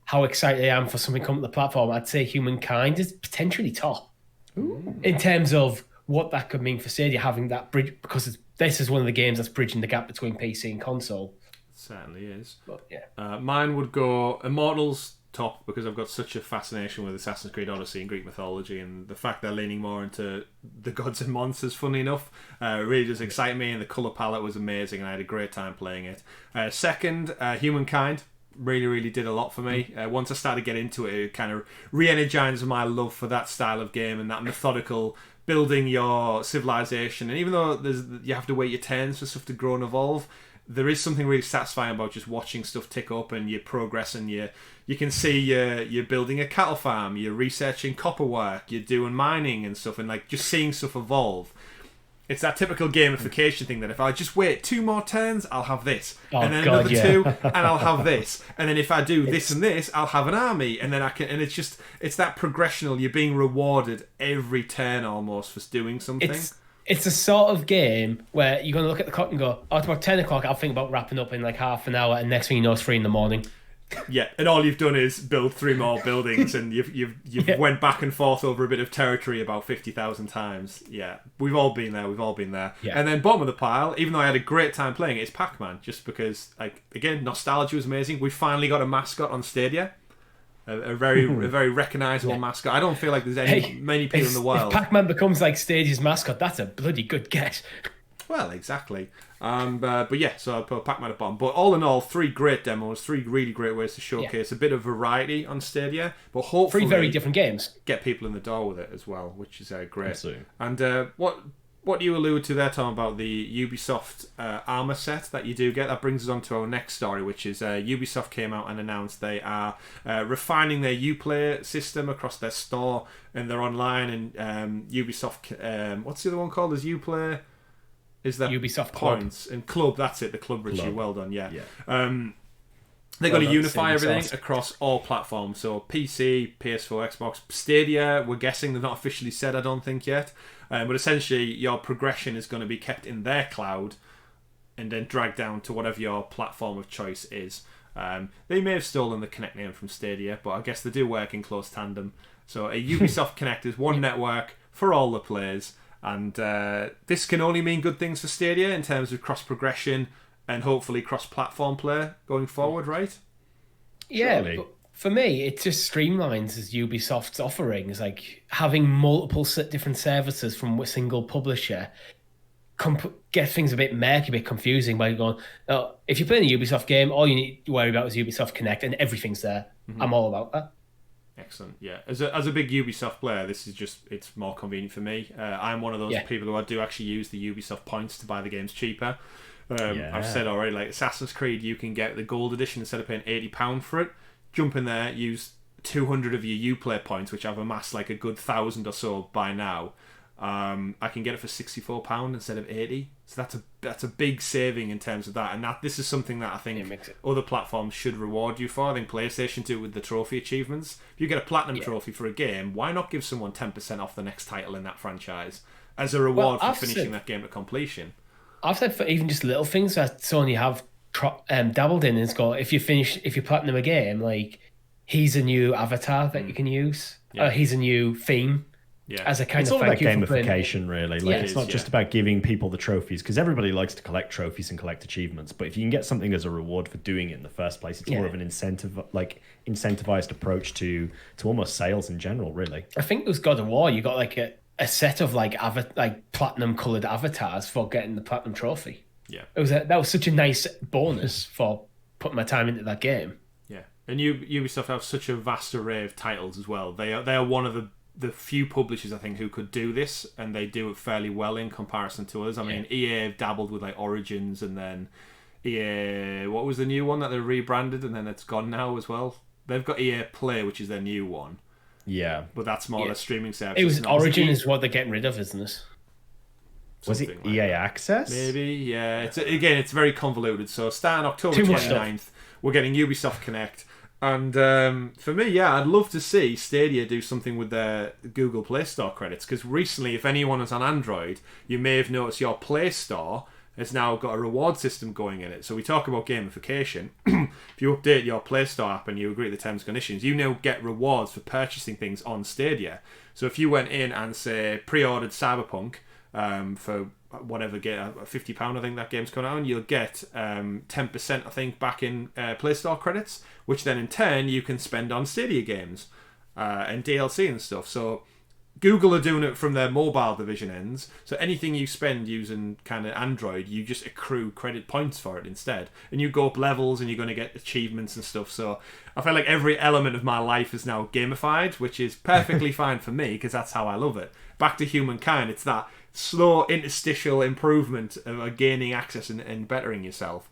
how excited I am for something coming to the platform, I'd say Humankind is potentially top. Ooh. In terms of what that could mean for Stadia, having that bridge, because this is one of the games that's bridging the gap between PC and console. It certainly is. But, yeah. Mine would go Immortals top because I've got such a fascination with Assassin's Creed Odyssey and Greek mythology, and the fact they're leaning more into the gods and monsters, funny enough, really does excite me, and the colour palette was amazing and I had a great time playing it. Second, Humankind. really did a lot for me. Once I started getting into it, it kind of re-energized my love for that style of game and that methodical building your civilization. And even though you have to wait your turns for stuff to grow and evolve, there is something really satisfying about just watching stuff tick up and your progress, and you can see you're building a cattle farm, you're researching copper work, you're doing mining and stuff, and like just seeing stuff evolve. It's that typical gamification thing that if I just wait 2 more turns, I'll have this, and then another 2, and I'll have this, and then if I do this and this, I'll have an army, and then I can. And it's that progressional. You're being rewarded every turn almost for doing something. It's a sort of game where you're going to look at the clock and go, oh, it's about 10 o'clock, I'll think about wrapping up in like half an hour, and next thing you know, it's 3 a.m. Yeah, and all you've done is build 3 more buildings, and you've went back and forth over a bit of territory about 50,000 times. Yeah, we've all been there. Yeah. And then bottom of the pile, even though I had a great time playing it, it's Pac-Man, just because, like, again, nostalgia was amazing. We finally got a mascot on Stadia. A very recognisable mascot. I don't feel like there's many people in the world. If Pac-Man becomes like Stadia's mascot, that's a bloody good get. Well, exactly. But yeah, so I put Pac-Man at bottom. But all in all, 3 great demos, 3 really great ways to showcase a bit of variety on Stadia. But hopefully 3 very different games. Get people in the door with it as well, which is great. Absolutely. And what you alluded to there, Tom, about the Ubisoft armor set that you do get, that brings us on to our next story, which is Ubisoft came out and announced they are refining their Uplay system across their store and their online, and Ubisoft, what's the other one called? Is Uplay? Is that Ubisoft Points Club. And Club? That's it, the Club, Richie. Well done, yeah. They're going to Well, unify everything sauce. across all platforms. So PC, PS4, Xbox, Stadia, we're guessing they're not officially said, I don't think yet. But essentially, your progression is going to be kept in their cloud and then dragged down to whatever your platform of choice is. They may have stolen the Kinect name from Stadia, but I guess they do work in close tandem. So a Ubisoft Kinect is one network for all the players. And this can only mean good things for Stadia in terms of cross-progression and hopefully cross-platform play going forward, right? Yeah, but for me, it just streamlines as Ubisoft's offerings. Like having multiple different services from a single publisher get things a bit murky, a bit confusing by going, oh, if you're playing a Ubisoft game, all you need to worry about is Ubisoft Connect and everything's there. Mm-hmm. I'm all about that. Excellent, yeah. As a big Ubisoft player, this is just, it's more convenient for me. I'm one of those people who I do actually use the Ubisoft points to buy the games cheaper. I've said already, like Assassin's Creed, you can get the gold edition instead of paying £80 for it. Jump in there, use 200 of your Uplay points, which I've amassed like a good 1,000 or so by now. I can get it for £64 instead of £80. So that's a big saving in terms of that. And this is something that I think other platforms should reward you for. I think PlayStation do it with the trophy achievements. If you get a platinum trophy for a game, why not give someone 10% off the next title in that franchise as a reward for finishing that game to completion? I've said for even just little things that Sony have dabbled in is go, if you platinum a game, like he's a new avatar that you can use. He's a new theme. Yeah. As a kind it's of all about thank you gamification, really. Like it's not just about giving people the trophies, because everybody likes to collect trophies and collect achievements. But if you can get something as a reward for doing it in the first place, it's more of an incentivized approach to almost sales in general, really. I think it was God of War. You got like a set of like platinum colored avatars for getting the platinum trophy. Yeah, that was such a nice bonus for putting my time into that game. Yeah, and Ubisoft have such a vast array of titles as well. They are one of the few publishers I think who could do this, and they do it fairly well in comparison to others. I mean, EA have dabbled with like Origins, and then EA, what was the new one that they rebranded and then it's gone now as well? They've got EA Play, which is their new one. Yeah, but that's more a streaming service. It was Origin is what they're getting rid of, isn't it? Was it EA Access? Maybe, yeah. It's very convoluted. So starting October 29th, we're getting Ubisoft Connect. And for me, I'd love to see Stadia do something with their Google Play Store credits, because recently, if anyone is on Android, you may have noticed your Play Store has now got a reward system going in it. So we talk about gamification. If you update your Play Store app and you agree to the terms and conditions, you now get rewards for purchasing things on Stadia. So if you went in and, say, pre-ordered Cyberpunk for whatever, get £50, I think that game's coming out, and you'll get 10%, I think, back in Play Store credits, which then in turn you can spend on Stadia games and DLC and stuff. So Google are doing it from their mobile division ends, so anything you spend using kind of Android, you just accrue credit points for it instead. And you go up levels and you're going to get achievements and stuff. So I feel like every element of my life is now gamified, which is perfectly fine for me because that's how I love it. Back to Humankind, it's that slow interstitial improvement of gaining access and bettering yourself.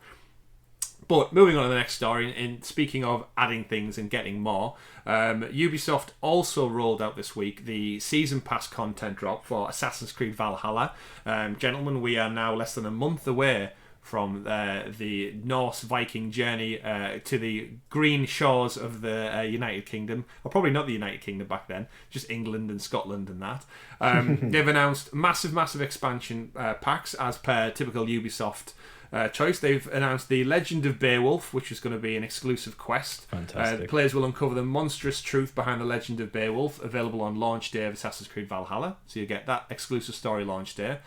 But moving on to the next story, and speaking of adding things and getting more, Ubisoft also rolled out this week the Season Pass content drop for Assassin's Creed Valhalla. Gentlemen, we are now less than a month away from the Norse Viking journey to the green shores of the United Kingdom. Or probably not the United Kingdom back then, just England and Scotland and that. They've announced massive expansion packs as per typical Ubisoft choice. They've announced the Legend of Beowulf, which is going to be an exclusive quest. Fantastic. Players will uncover the monstrous truth behind the Legend of Beowulf, available on launch day of Assassin's Creed Valhalla. So you get that exclusive story launch day.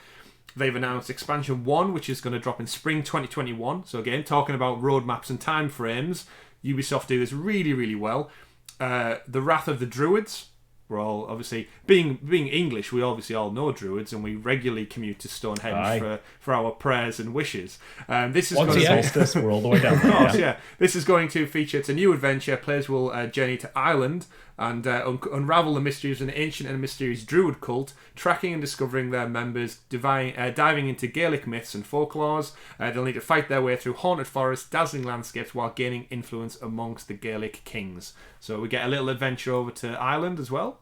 They've announced Expansion 1, which is going to drop in spring 2021. So again, talking about roadmaps and time frames, Ubisoft do this really well. The Wrath of the Druids. We're all obviously being English. We obviously all know Druids, and we regularly commute to Stonehenge for our prayers and wishes. This is solstice. We're all the way down. Of course, yeah. This is going to feature. It's a new adventure. Players will journey to Ireland and unravel the mysteries of an ancient and mysterious Druid cult, tracking and discovering their members, diving into Gaelic myths and folklores. They'll need to fight their way through haunted forests, dazzling landscapes, while gaining influence amongst the Gaelic kings. So we get a little adventure over to Ireland as well,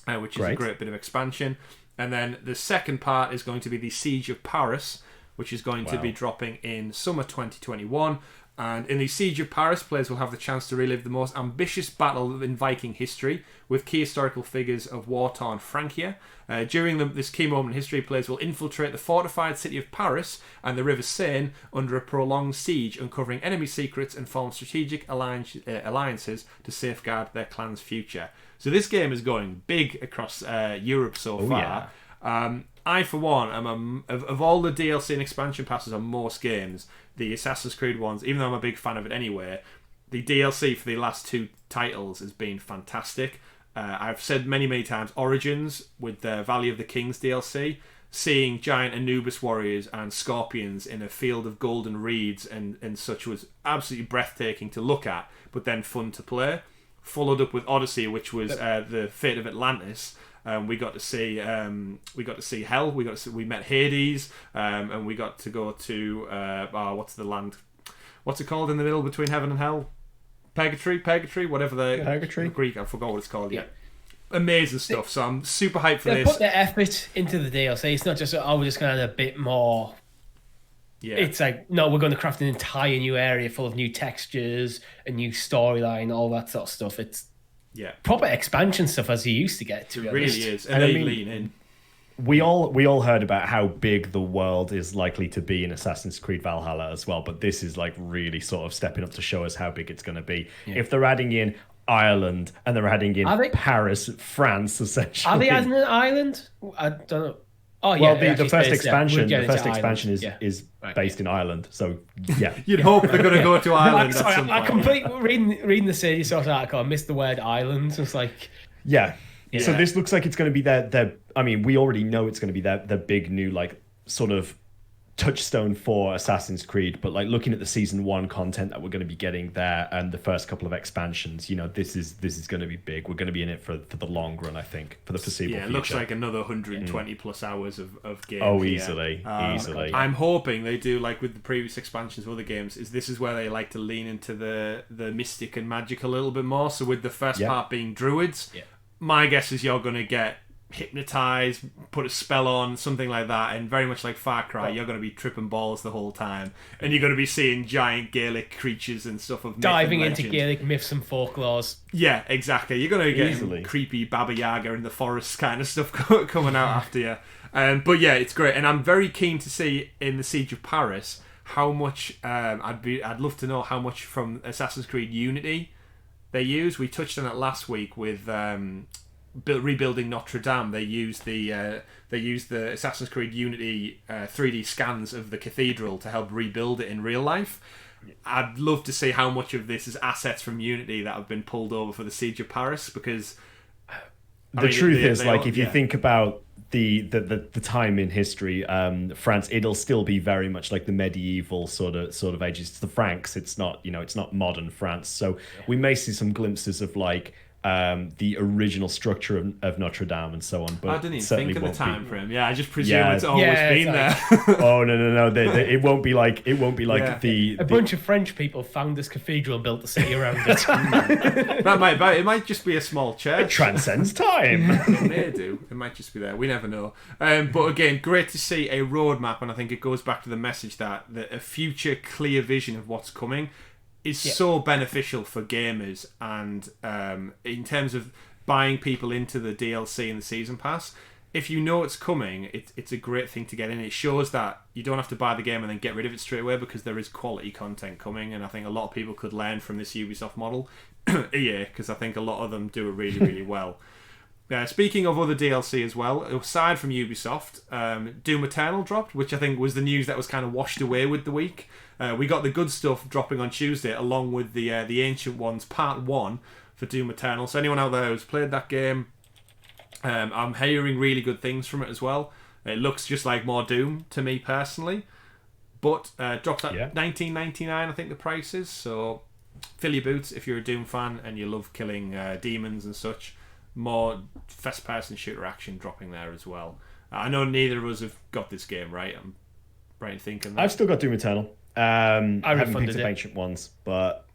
which is a great bit of expansion. And then the second part is going to be the Siege of Paris, which is going to be dropping in summer 2021. And in the Siege of Paris, players will have the chance to relive the most ambitious battle in Viking history with key historical figures of war-torn Francia. During this key moment in history, players will infiltrate the fortified city of Paris and the River Seine under a prolonged siege, uncovering enemy secrets and form strategic alliances to safeguard their clan's future. So this game is going big across Europe so far. Yeah. I, for one, am of all the DLC and expansion passes on most games, the Assassin's Creed ones, even though I'm a big fan of it anyway, the DLC for the last two titles has been fantastic. I've said many times, Origins with the Valley of the Kings DLC, seeing giant Anubis warriors and scorpions in a field of golden reeds and such was absolutely breathtaking to look at, but then fun to play. Followed up with Odyssey, which was the fate of Atlantis. We got to see hell. We met Hades, and we got to go to what's the land? What's it called in the middle between heaven and hell? Purgatory, whatever the Greek. I forgot what it's called. Yeah, amazing stuff. So I'm super hyped for this. Put the effort into the DLC. It's not just we're just going to add a bit more. Yeah. It's like, no, we're going to craft an entire new area full of new textures, a new storyline, all that sort of stuff. It's proper expansion stuff as you used to get. To be honest. Really is, and they lean in. We all heard about how big the world is likely to be in Assassin's Creed Valhalla as well, but this is like really sort of stepping up to show us how big it's going to be. Yeah. If they're adding in Ireland and they're adding in Paris, France, essentially. Are they adding an island? I don't know. Oh, well, the first expansion, is based in Ireland, so yeah. You'd hope they're going to go to Ireland. I completely reading the Stadia source article. I missed the word island. So it's like, yeah. So this looks like it's going to be their. I mean, we already know it's going to be their big new like sort of touchstone for Assassin's Creed, but like looking at the season 1 content that we're going to be getting there and the first couple of expansions, you know, this is going to be big. We're going to be in it for the long run, I think, for the foreseeable future. It looks like another 120 plus hours of game. Oh, easily. I'm hoping they do like with the previous expansions of other games. This is where they like to lean into the mystic and magic a little bit more. So with the first part being Druids, my guess is you're going to get hypnotize, put a spell on, something like that, and very much like Far Cry, you're going to be tripping balls the whole time, and you're going to be seeing giant Gaelic creatures and stuff of diving into Gaelic myths and folklores. Yeah, exactly. You're going to get creepy Baba Yaga in the forest kind of stuff coming out after you. But yeah, it's great, and I'm very keen to see in the Siege of Paris how much. I'd love to know how much from Assassin's Creed Unity they use. We touched on it last week with. Rebuilding Notre Dame, they used the Assassin's Creed Unity 3D scans of the cathedral to help rebuild it in real life. I'd love to see how much of this is assets from Unity that have been pulled over for the Siege of Paris, because The truth is, if you think about the time in history, France, it'll still be very much like the medieval sort of ages. It's the Franks. It's not, it's not modern France. So we may see some glimpses of the original structure of Notre Dame and so on. But I didn't even think of the time frame. Yeah, I just presume it's always been there. Oh no! It won't be like a bunch of French people found this cathedral and built the city around it. It might just be a small church. It transcends time. It may do. It might just be there. We never know. But again, great to see a roadmap, and I think it goes back to the message that a future clear vision of what's coming is so beneficial for gamers, and in terms of buying people into the DLC and the season pass, if you know it's coming, it's a great thing to get in. It shows that you don't have to buy the game and then get rid of it straight away, because there is quality content coming, and I think a lot of people could learn from this Ubisoft model. Because I think a lot of them do it really, really well. Speaking of other DLC as well, aside from Ubisoft, Doom Eternal dropped, which I think was the news that was kind of washed away with the week. We got the good stuff dropping on Tuesday, along with the Ancient Ones Part 1 for Doom Eternal. So anyone out there who's played that game, I'm hearing really good things from it as well. It looks just like more Doom to me personally. But drops at $19.99, I think the price is. So fill your boots if you're a Doom fan and you love killing demons and such. More first-person shooter action dropping there as well. I know neither of us have got this game, right? I'm right in thinking that. I've still got Doom Eternal. I haven't picked up Ancient Ones, but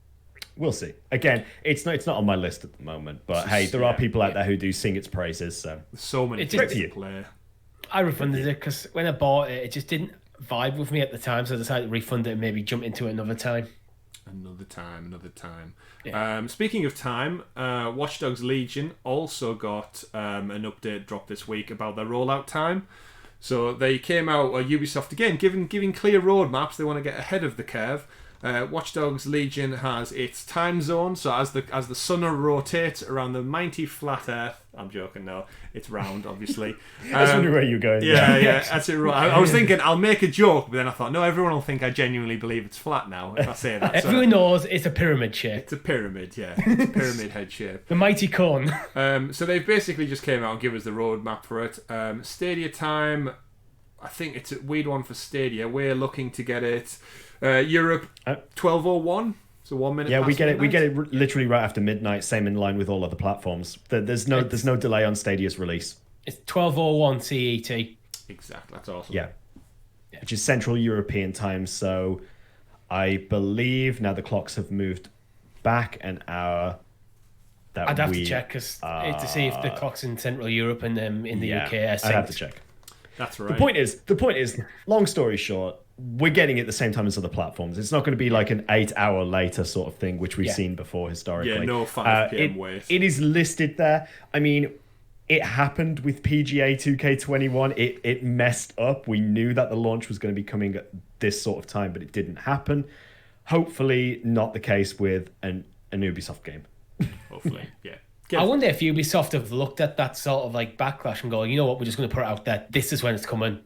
we'll see. Again, it's not on my list at the moment, but hey, there are people out there who do sing its praises. So many things to play. I refunded it because when I bought it, it just didn't vibe with me at the time, so I decided to refund it and maybe jump into it another time. Another time. Yeah. Speaking of time, WatchDogs Legion also got an update drop this week about their rollout time. So they came out, Ubisoft again, giving clear roadmaps. They want to get ahead of the curve. WatchDogs Legion has its time zone, so as the sun rotates around the mighty flat Earth. I'm joking, no, it's round, obviously. I was wondering where you're going. Yeah, that's it. Right. I was thinking I'll make a joke, but then I thought, no, everyone will think I genuinely believe it's flat now if I say that. Everyone knows it's a pyramid shape. It's a pyramid, yeah. It's a pyramid head shape. The mighty cone. So they've basically just came out and give us the roadmap for it. Stadia time, I think it's a weird one for Stadia. We're looking to get it. Europe 12:01, so 1 minute. Yeah, we get midnight. We get it literally right after midnight. Same in line with all other platforms. There's no delay on Stadia's release. It's 12:01 CET. Exactly, that's awesome. Yeah, which is Central European time. So I believe now the clocks have moved back an hour. I'd have to check to see if the clocks in Central Europe and in the UK are synced. I'd have to check. That's right. The point is, long story short, we're getting it at the same time as other platforms. It's not going to be like an 8 hour later sort of thing, which we've seen before historically. Yeah, no 5 p.m. wait. It is listed there. I mean, it happened with PGA 2K21. It messed up. We knew that the launch was going to be coming at this sort of time, but it didn't happen. Hopefully not the case with an Ubisoft game. Hopefully, yeah. I wonder if Ubisoft have looked at that sort of like backlash and go, you know what, we're just going to put it out there. This is when it's coming.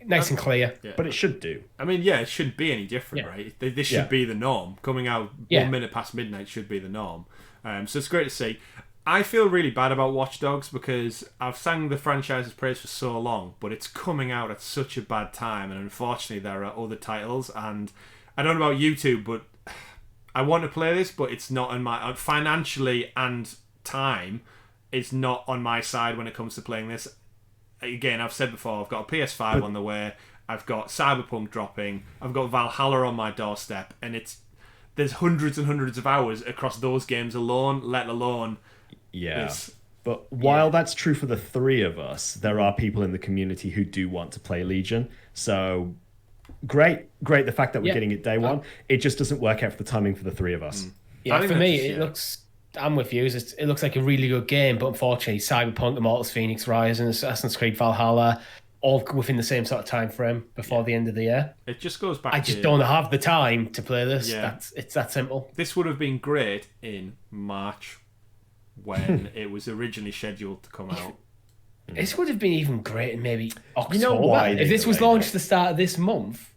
Nice and clear. Yeah. But it should do. I mean, yeah, it shouldn't be any different, right? This should be the norm. Coming out 1 minute past midnight should be the norm. So it's great to see. I feel really bad about Watch Dogs because I've sang the franchise's praise for so long, but it's coming out at such a bad time, and unfortunately there are other titles, and I don't know about you two, but I want to play this, but it's not on my... Financially and time, it's not on my side when it comes to playing this. Again, I've said before, I've got a PS5 on the way, I've got Cyberpunk dropping, I've got Valhalla on my doorstep, and there's hundreds and hundreds of hours across those games alone, let alone this. But while that's true for the three of us, there are people in the community who do want to play Legion. So great the fact that we're getting it day one. It just doesn't work out for the timing for the three of us. Yeah, for me, it looks... I'm with you. It looks like a really good game, but unfortunately, Cyberpunk, Immortals Phoenix Rise, and Assassin's Creed Valhalla, all within the same sort of time frame before the end of the year. It just goes back. I just don't have the time to play this. Yeah. It's that simple. This would have been great in March when it was originally scheduled to come out. This would have been even great in maybe October. You know why if this was launched the start of this month.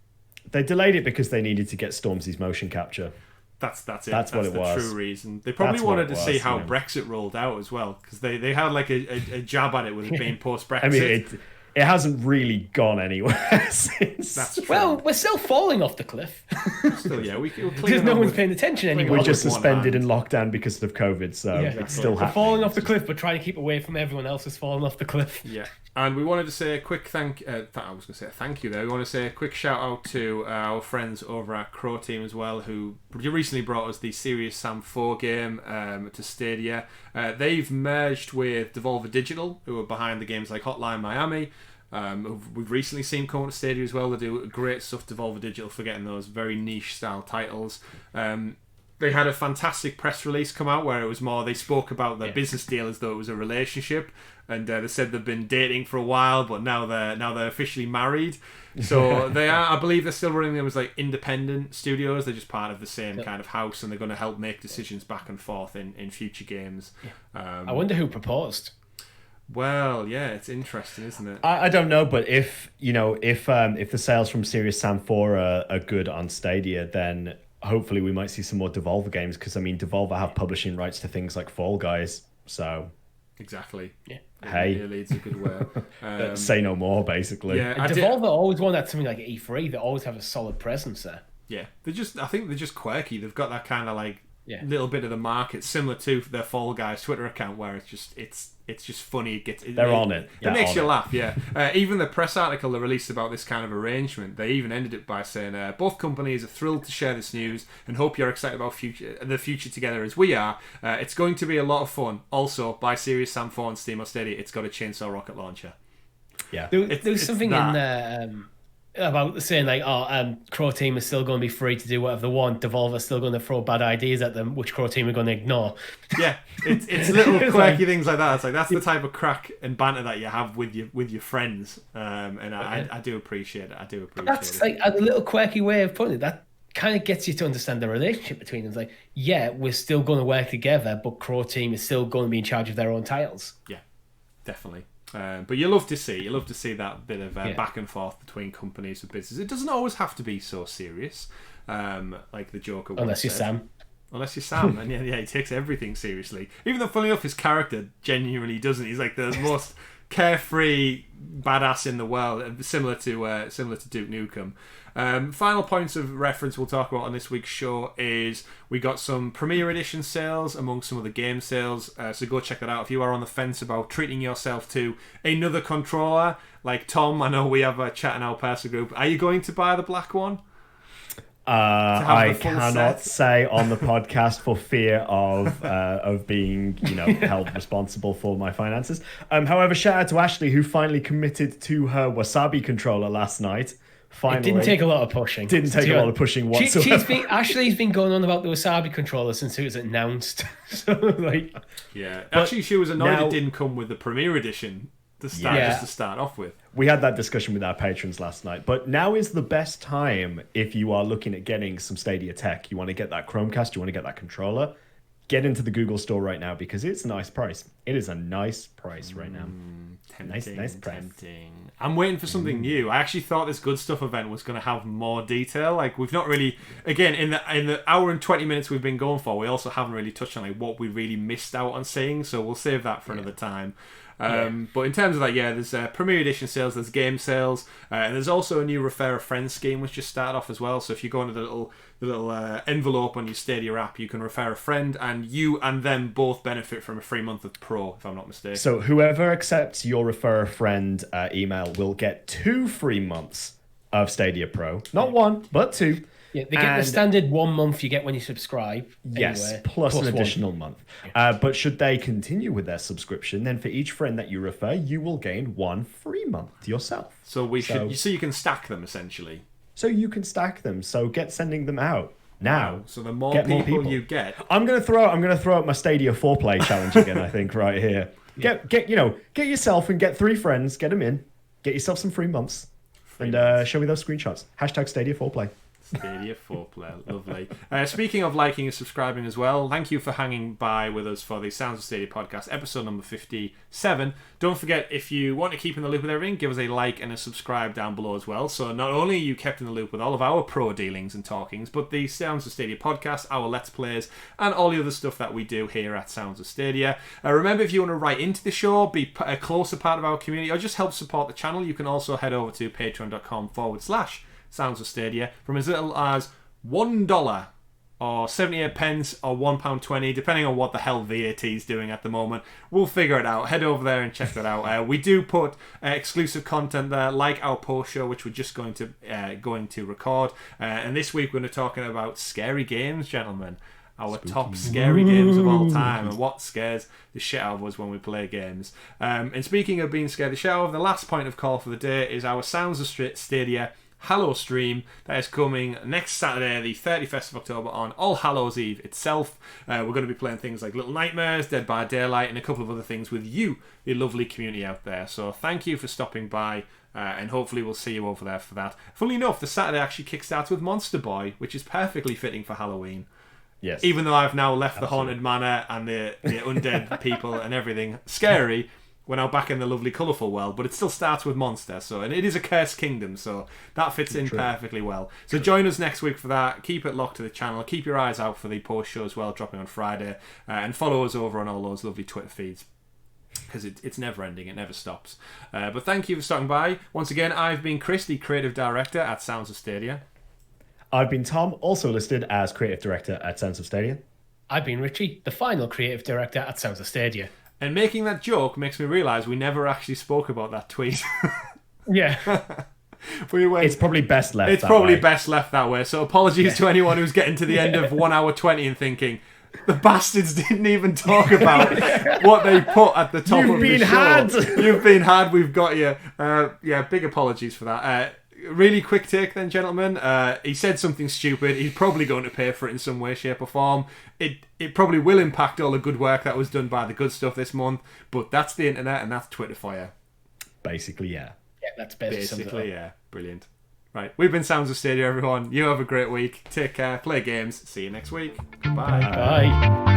They delayed it because they needed to get Stormzy's motion capture. That's it. That's what it the was. true reason. They probably That's what wanted it to see was, how yeah. Brexit rolled out as well, because they had like a jab at it with it being post-Brexit. I mean, it hasn't really gone anywhere since. That's true. Well, we're still falling off the cliff. Still, yeah, we're Because cleaning no on one's with- paying attention cleaning anymore. We're on just with one suspended hand. in lockdown because of COVID, so Yeah. it's still We're happening. falling off the cliff, but trying to keep away from everyone else who's falling off the cliff. Yeah, and we wanted to say a quick I was going to say a thank you there. We want to say a quick shout out to our friends over at Croteam as well, who recently brought us the Serious Sam 4 game to Stadia. They've merged with Devolver Digital, who are behind the games like Hotline Miami. Who we've recently seen come to Stadia as well. They do great stuff, Devolver Digital, for getting those very niche style titles. They had a fantastic press release come out where it was more, they spoke about their business deal as though it was a relationship, and they said they've been dating for a while, but now they're officially married. So they are, I believe they're still running them as like independent studios. They're just part of the same kind of house, and they're going to help make decisions back and forth in future games. I wonder who proposed. Well, yeah, it's interesting, isn't it? I don't know, but if the sales from Serious Sam 4 are good on Stadia, then hopefully we might see some more Devolver games, because I mean Devolver have publishing rights to things like Fall Guys, so Exactly. Yeah. Hey. It leads a good way. say no more, basically. Yeah, And Devolver always won at something like E3. They always have a solid presence there. Yeah, I think they're just quirky. They've got that kind of like Yeah. little bit of the market, similar to their Fall Guys Twitter account, where it's just funny. They're on it. It makes you laugh. Yeah. Even the press article they released about this kind of arrangement, they even ended it by saying, both companies are thrilled to share this news and hope you're excited about the future together as we are. It's going to be a lot of fun. Also, buy Serious Sam 4 on Steam or Stadia. It's got a chainsaw rocket launcher. Yeah. There was something that. in there about saying like, Croteam is still going to be free to do whatever they want. Devolver's still going to throw bad ideas at them, which Croteam are going to ignore. Yeah, it's little quirky things like that. It's like that's the type of crack and banter that you have with your friends, and I do appreciate it. I do appreciate That's it. like a little quirky way of putting it. That kind of gets you to understand the relationship between them. It's like, yeah, we're still going to work together, but Croteam is still going to be in charge of their own titles. Yeah, definitely. But you love to see that bit of back and forth between companies and businesses. It doesn't always have to be so serious, like the Joker. Unless you're said. Sam. Unless you're Sam, and yeah, he takes everything seriously. Even though, funny enough, his character genuinely doesn't. He's like the most carefree badass in the world, similar to Duke Nukem. Final points of reference we'll talk about on this week's show is we got some Premier Edition sales among some of the game sales, so go check that out if you are on the fence about treating yourself to another controller. Like Tom, I know we have a chat in our personal group. Are you going to buy the black one? I the full cannot set? say on the podcast for fear of being held responsible for my finances. However, shout out to Ashley, who finally committed to her Wasabi controller last night. Finally, It didn't take a lot of pushing. Didn't take a lot of pushing whatsoever. Ashley's been going on about the Wasabi controller since it was announced. So like, Yeah, actually, she was annoyed now- it didn't come with the Premier Edition to start Yeah. just to start off with. We had that discussion with our patrons last night, but now is the best time if you are looking at getting some Stadia tech. You want to get that Chromecast, you want to get that controller, get into the Google store right now because it's a nice price. It is a nice price right now. Tempting, Nice price. tempting. I'm waiting for something new. I actually thought this Good Stuff event was going to have more detail. Like we've not really, again, in the hour and 20 minutes we've been going for, we also haven't really touched on like what we really missed out on seeing. So we'll save that for another time. But in terms of that, there's Premier Edition sales, there's game sales, and there's also a new Refer a Friend scheme which just started off as well. So if you go into the little envelope on your Stadia app, you can refer a friend, and you and them both benefit from a free month of Pro, if I'm not mistaken. So whoever accepts your refer a friend email will get 2 free months of Stadia Pro. Not 1, but 2. yeah, they get the standard 1 month you get when you subscribe. Yes, anyway, plus an 1. additional month. But should they continue with their subscription, then for each friend that you refer, you will gain 1 free month yourself. So you can stack them essentially. So you can stack them. So get sending them out now. So the more Get more people people. you get, I'm gonna throw out my Stadia 4-play challenge again. I think right here. Get yourself and get 3 friends. Get them in. Get yourself some free months. And show me those screenshots. #Stadia 4-play. Stadia 4-player, lovely. Speaking of liking and subscribing as well, thank you for hanging by with us for the Sounds of Stadia podcast, episode number 57. Don't forget, if you want to keep in the loop with everything, give us a like and a subscribe down below as well. So not only are you kept in the loop with all of our pro dealings and talkings, but the Sounds of Stadia podcast, our Let's Plays, and all the other stuff that we do here at Sounds of Stadia. Remember, if you want to write into the show, be a closer part of our community, or just help support the channel, you can also head over to patreon.com/Sounds of Stadia from as little as $1 or 78 pence or £1.20, depending on what the hell VAT is doing at the moment. We'll figure it out. Head over there and check that out. We do put exclusive content there, like our post show, which we're just going to record. And this week we're going to be talking about scary games, gentlemen. Our top scary games of all time, and what scares the shit out of us when we play games. And speaking of being scared the shit out of, the last point of call for the day is our Sounds of Stadia Hallows stream that is coming next Saturday, the 31st of October, on All Hallows Eve itself. We're going to be playing things like Little Nightmares, Dead by Daylight, and a couple of other things with you, the lovely community out there. So thank you for stopping by, and hopefully we'll see you over there for that. Funnily enough, the Saturday actually kickstarts with Monster Boy, which is perfectly fitting for Halloween. Yes. Even though I've now left the haunted manor and the undead people and everything scary, we're now back in the lovely colourful world, but it still starts with monster, and it is a cursed kingdom, so that fits in perfectly well. So join us next week for that. Keep it locked to the channel. Keep your eyes out for the post show as well, dropping on Friday, and follow us over on all those lovely Twitter feeds, because it's never ending, it never stops. But thank you for stopping by. Once again, I've been Chris, the creative director at Sounds of Stadia. I've been Tom, also listed as creative director at Sounds of Stadia. I've been Richie, the final creative director at Sounds of Stadia. And making that joke makes me realise we never actually spoke about that tweet. Yeah. It's probably best left It's that probably way. best left that way. So apologies to anyone who's getting to the end of 1 hour 20 and thinking, the bastards didn't even talk about what they put at the top of the show. You've been had. We've got you. Big apologies for that. Really quick take then, gentlemen. He said something stupid. He's probably going to pay for it in some way, shape or form. It probably will impact all the good work that was done by the good stuff this month, but that's the internet and that's Twitter for you. Basically, yeah. Yeah, that's basically yeah. Brilliant. Right, we've been Sounds of Stadia, everyone. You have a great week. Take care. Play games. See you next week. Goodbye. Bye.